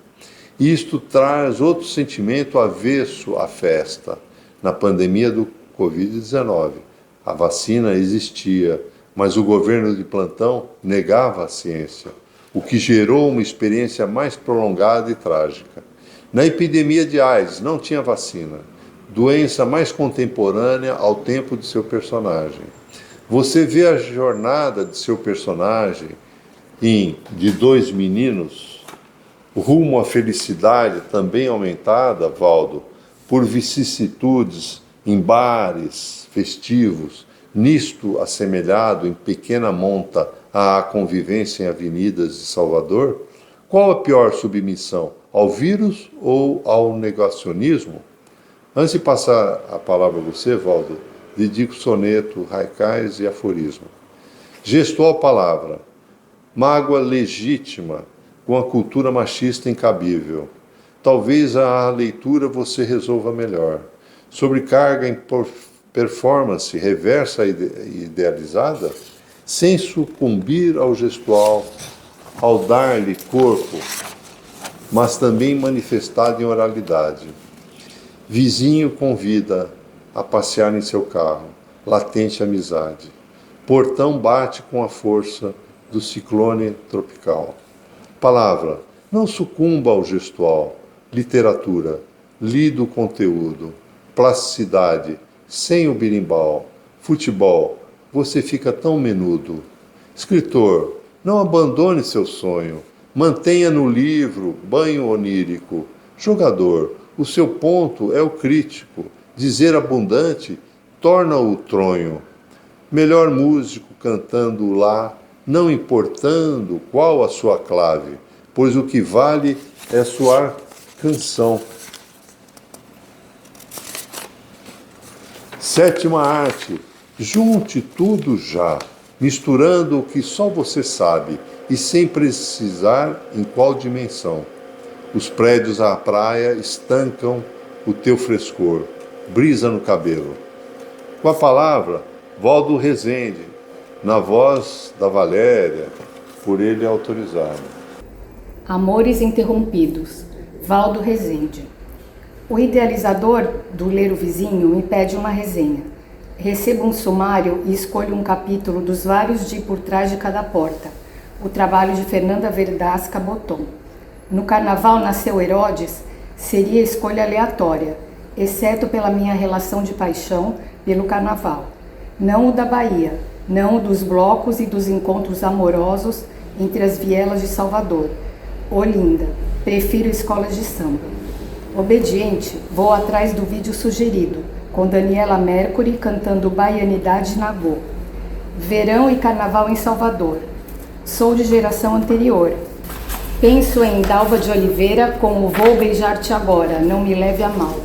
Isto traz outro sentimento avesso à festa. Na pandemia do Covid-19, a vacina existia, mas o governo de plantão negava a ciência, o que gerou uma experiência mais prolongada e trágica. Na epidemia de AIDS não tinha vacina, doença mais contemporânea ao tempo de seu personagem. Você vê a jornada de seu personagem de dois meninos rumo à felicidade também aumentada, Valdo, por vicissitudes em bares festivos, nisto assemelhado em pequena monta à convivência em avenidas de Salvador? Qual a pior submissão, ao vírus ou ao negacionismo? Antes de passar a palavra a você, Valdo, dedico soneto, raicais e aforismo. Gestual palavra, mágoa legítima com a cultura machista incabível. Talvez a leitura você resolva melhor. Sobrecarga em performance reversa e idealizada, sem sucumbir ao gestual, ao dar-lhe corpo, mas também manifestado em oralidade. Vizinho convida a passear em seu carro, latente amizade. Portão bate com a força do ciclone tropical. Palavra, não sucumba ao gestual. Literatura, lido o conteúdo. Plasticidade, sem o birimbau. Futebol, você fica tão menudo. Escritor, não abandone seu sonho. Mantenha no livro banho onírico. Jogador, o seu ponto é o crítico. Dizer abundante torna-o tronho. Melhor músico cantando lá, não importando qual a sua clave, pois o que vale é soar canção. Sétima arte, junte tudo já, misturando o que só você sabe e sem precisar em qual dimensão. Os prédios à praia estancam o teu frescor, brisa no cabelo. Com a palavra, Valdo Rezende, na voz da Valéria, por ele autorizado. Amores Interrompidos, Valdo Rezende. O idealizador do Ler o Vizinho me pede uma resenha. Recebo um sumário e escolho um capítulo dos vários de Por Trás de Cada Porta, o trabalho de Fernanda Verdaz Caboton. No Carnaval Nasceu Herodes seria escolha aleatória, exceto pela minha relação de paixão pelo Carnaval. Não o da Bahia, não o dos blocos e dos encontros amorosos entre as vielas de Salvador. Olinda, prefiro escolas de samba. Obediente, vou atrás do vídeo sugerido, com Daniela Mercury cantando Baianidade Nagô. Verão e Carnaval em Salvador. Sou de geração anterior. Penso em Dalva de Oliveira com o Vou Beijar-te Agora, Não Me Leve a Mal.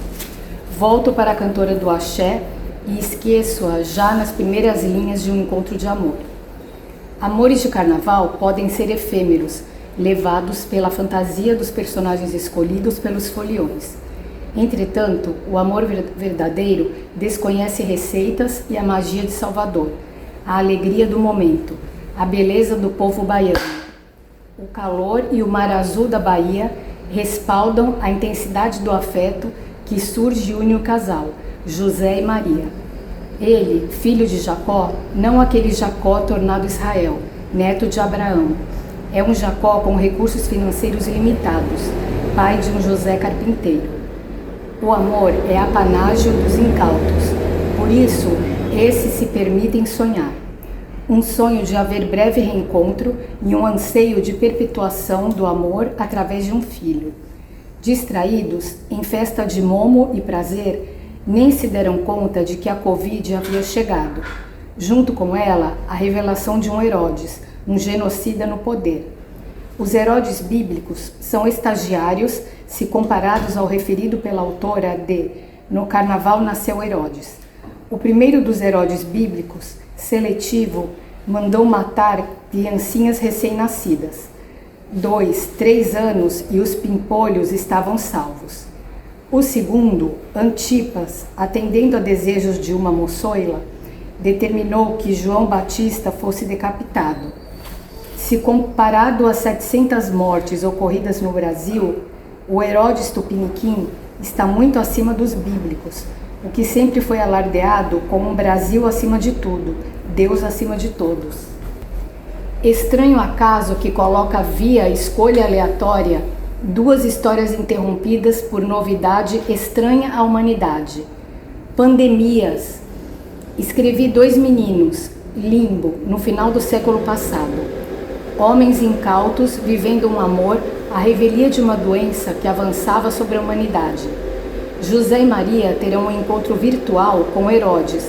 Volto para a cantora do axé e esqueço-a já nas primeiras linhas de um encontro de amor. Amores de carnaval podem ser efêmeros, levados pela fantasia dos personagens escolhidos pelos foliões. Entretanto, o amor verdadeiro desconhece receitas e a magia de Salvador, a alegria do momento, a beleza do povo baiano. O calor e o mar azul da Bahia respaldam a intensidade do afeto que surge e une o casal, José e Maria. Ele, filho de Jacó, não aquele Jacó tornado Israel, neto de Abraão. É um Jacó com recursos financeiros limitados, pai de um José carpinteiro. O amor é apanágio dos incautos, por isso, esses se permitem sonhar. Um sonho de haver breve reencontro e um anseio de perpetuação do amor através de um filho. Distraídos, em festa de momo e prazer, nem se deram conta de que a Covid havia chegado. Junto com ela, a revelação de um Herodes, um genocida no poder. Os Herodes bíblicos são estagiários se comparados ao referido pela autora de No Carnaval Nasceu Herodes. O primeiro dos Herodes bíblicos, seletivo, mandou matar criancinhas recém-nascidas. 2, 3 anos e os pimpolhos estavam salvos. O segundo, Antipas, atendendo a desejos de uma moçoila, determinou que João Batista fosse decapitado. Se comparado às 700 mortes ocorridas no Brasil, o Herodes Tupiniquim está muito acima dos bíblicos, o que sempre foi alardeado como um Brasil acima de tudo, Deus acima de todos. Estranho acaso que coloca via escolha aleatória duas histórias interrompidas por novidade estranha à humanidade. Pandemias. Escrevi 2 meninos, Limbo, no final do século passado. Homens incautos vivendo um amor à revelia de uma doença que avançava sobre a humanidade. José e Maria terão um encontro virtual com Herodes,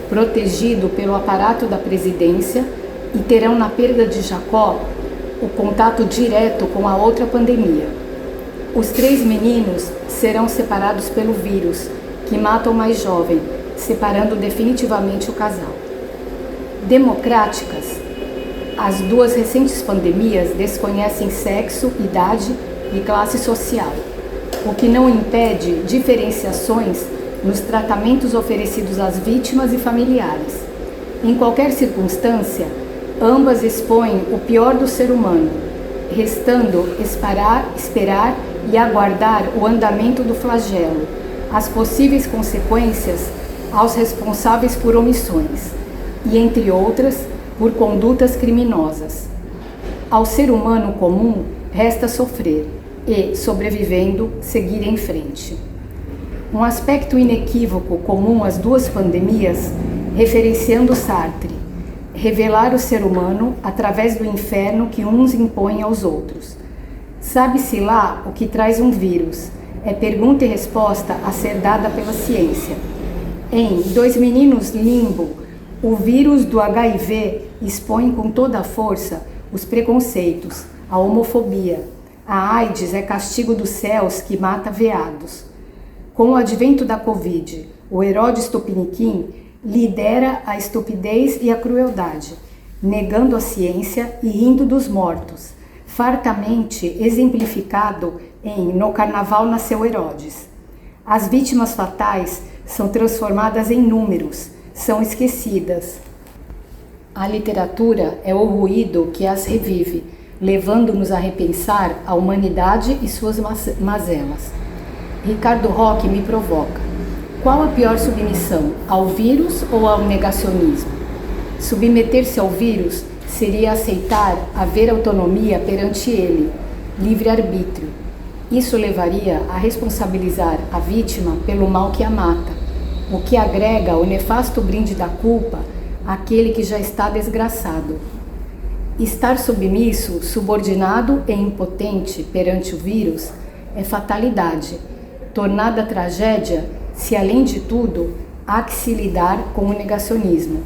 protegido pelo aparato da presidência, e terão na perda de Jacó o contato direto com a outra pandemia. Os 3 meninos serão separados pelo vírus, que mata o mais jovem, separando definitivamente o casal. Democráticas. As 2 recentes pandemias desconhecem sexo, idade e classe social, o que não impede diferenciações nos tratamentos oferecidos às vítimas e familiares. Em qualquer circunstância, ambas expõem o pior do ser humano, restando esperar e aguardar o andamento do flagelo, as possíveis consequências aos responsáveis por omissões, e, entre outras, por condutas criminosas. Ao ser humano comum, resta sofrer e, sobrevivendo, seguir em frente. Um aspecto inequívoco comum às 2 pandemias, referenciando Sartre, revelar o ser humano através do inferno que uns impõem aos outros. Sabe-se lá o que traz um vírus, é pergunta e resposta a ser dada pela ciência. Em 2 meninos Limbo, o vírus do HIV expõe com toda a força os preconceitos, a homofobia. A AIDS é castigo dos céus que mata veados. Com o advento da Covid, o Herodes Tupiniquim lidera a estupidez e a crueldade, negando a ciência e rindo dos mortos, fartamente exemplificado em No Carnaval Nasceu Herodes. As vítimas fatais são transformadas em números, são esquecidas. A literatura é o ruído que as revive, levando-nos a repensar a humanidade e suas mazelas. Ricardo Roque me provoca. Qual a pior submissão, ao vírus ou ao negacionismo? Submeter-se ao vírus seria aceitar haver autonomia perante ele, livre-arbítrio. Isso levaria a responsabilizar a vítima pelo mal que a mata, o que agrega o nefasto brinde da culpa àquele que já está desgraçado. Estar submisso, subordinado e impotente perante o vírus é fatalidade, tornada tragédia se, além de tudo, há que se lidar com o negacionismo.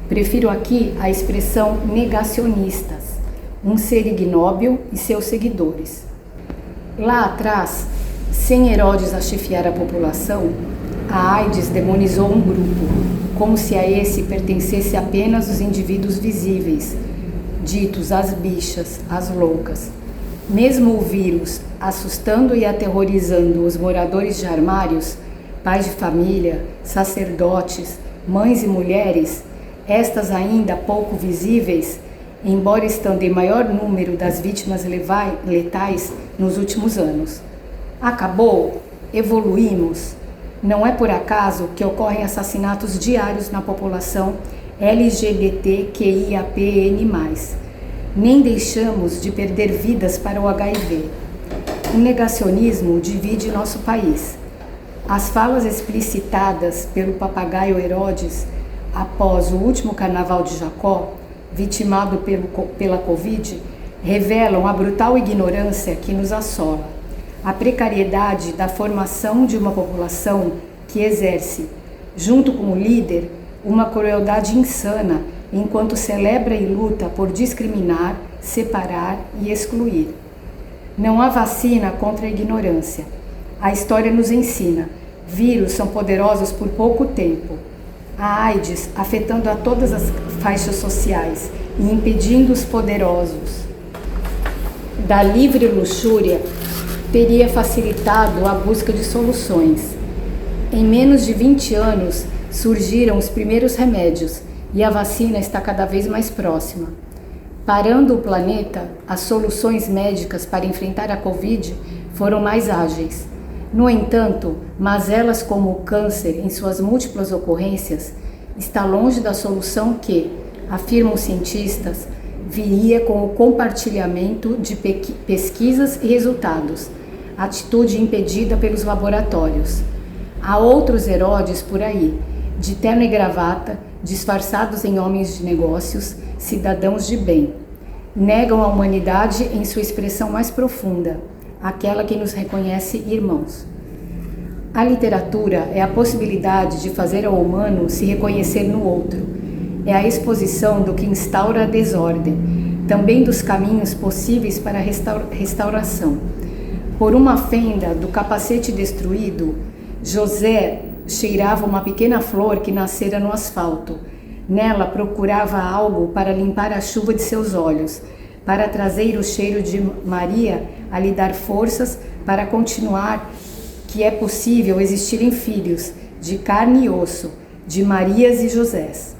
Prefiro aqui a expressão negacionistas, um ser ignóbil e seus seguidores. Lá atrás, sem Herodes a chefiar a população, a AIDS demonizou um grupo, como se a esse pertencesse apenas os indivíduos visíveis, ditos as bichas, as loucas. Mesmo o vírus, assustando e aterrorizando os moradores de armários, pais de família, sacerdotes, mães e mulheres, estas ainda pouco visíveis, embora estando em maior número das vítimas letais nos últimos anos. Acabou? Evoluímos? Não é por acaso que ocorrem assassinatos diários na população LGBTQIAPN+. Nem deixamos de perder vidas para o HIV. O negacionismo divide nosso país. As falas explicitadas pelo papagaio Herodes após o último carnaval de Jacó, vitimado pela Covid, revelam a brutal ignorância que nos assola, a precariedade da formação de uma população que exerce, junto com o líder, uma crueldade insana enquanto celebra e luta por discriminar, separar e excluir. Não há vacina contra a ignorância. A história nos ensina, vírus são poderosos por pouco tempo. A AIDS afetando a todas as faixas sociais e impedindo os poderosos da livre luxúria teria facilitado a busca de soluções. Em menos de 20 anos surgiram os primeiros remédios e a vacina está cada vez mais próxima. Parando o planeta, as soluções médicas para enfrentar a Covid foram mais ágeis. No entanto, mazelas como o câncer em suas múltiplas ocorrências está longe da solução que, afirmam cientistas, viria com o compartilhamento de pesquisas e resultados, atitude impedida pelos laboratórios. Há outros Herodes por aí, de terno e gravata, disfarçados em homens de negócios, cidadãos de bem. Negam a humanidade em sua expressão mais profunda, aquela que nos reconhece irmãos. A literatura é a possibilidade de fazer ao humano se reconhecer no outro. É a exposição do que instaura a desordem, também dos caminhos possíveis para a restauração. Por uma fenda do capacete destruído, José cheirava uma pequena flor que nascera no asfalto. Nela procurava algo para limpar a chuva de seus olhos, para trazer o cheiro de Maria a lhe dar forças para continuar que é possível existirem filhos de carne e osso, de Marias e Josés.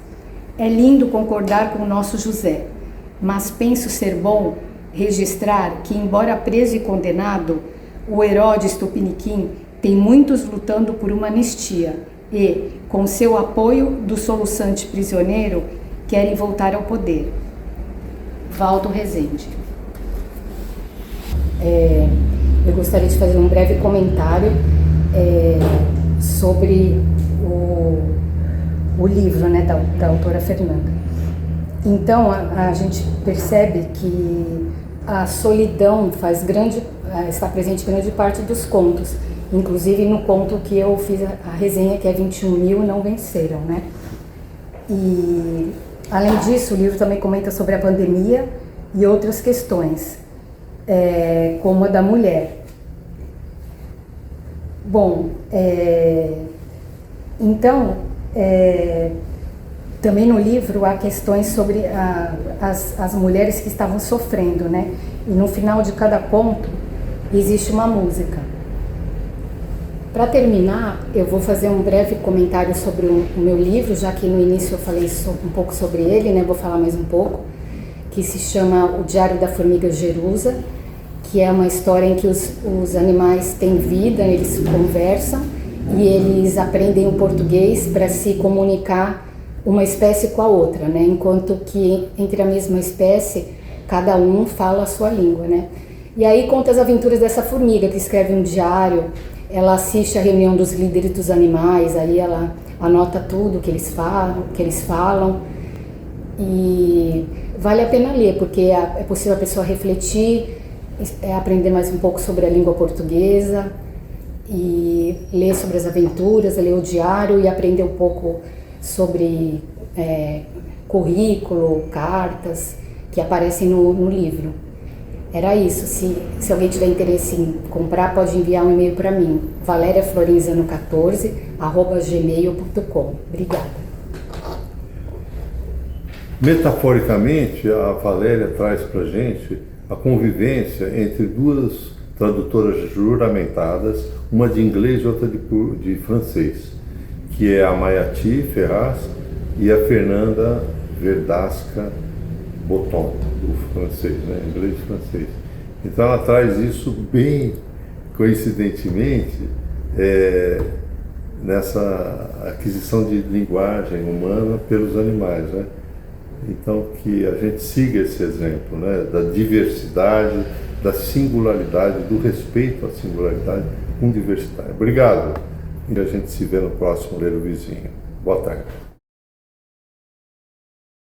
É lindo concordar com o nosso José, mas penso ser bom registrar que, embora preso e condenado, o Herodes Tupiniquim tem muitos lutando por uma anistia e, com seu apoio do soluçante prisioneiro, querem voltar ao poder. Valdo Rezende. Eu gostaria de fazer um breve comentário sobre o livro, né, da autora Fernanda. Então, a gente percebe que a solidão está presente em grande parte dos contos, inclusive no conto que eu fiz a resenha, que é 21.000 não venceram, né? E, além disso, o livro também comenta sobre a pandemia e outras questões, como a da mulher. Bom, então, também no livro há questões sobre as mulheres que estavam sofrendo, né? E no final de cada conto existe uma música. Para terminar, eu vou fazer um breve comentário sobre o meu livro, já que no início eu falei um pouco sobre ele, né? Vou falar mais um pouco, que se chama O Diário da Formiga Jerusa, que é uma história em que os animais têm vida, eles conversam e eles aprendem o português para se comunicar uma espécie com a outra, né? Enquanto que entre a mesma espécie, cada um fala a sua língua, né? E aí conta as aventuras dessa formiga que escreve um diário, ela assiste a reunião dos líderes dos animais, aí ela anota tudo que eles falam, e vale a pena ler, porque é possível a pessoa refletir, aprender mais um pouco sobre a língua portuguesa, e ler sobre as aventuras, ler o diário e aprender um pouco sobre currículo, cartas que aparecem no livro. Era isso. Se alguém tiver interesse em comprar, pode enviar um e-mail para mim, valeriaflorenzano14@gmail.com. Obrigada. Metaforicamente, a Valéria traz para a gente a convivência entre duas tradutoras juramentadas, uma de inglês e outra de francês, que é a Mayati Ferraz e a Fernanda Verdasca Botton, do francês, né? Inglês e francês. Então ela traz isso bem coincidentemente nessa aquisição de linguagem humana pelos animais, né? Então que a gente siga esse exemplo, né? Da diversidade, da singularidade, do respeito à singularidade com diversidade. Obrigado. E a gente se vê no próximo Ler o Vizinho. Boa tarde.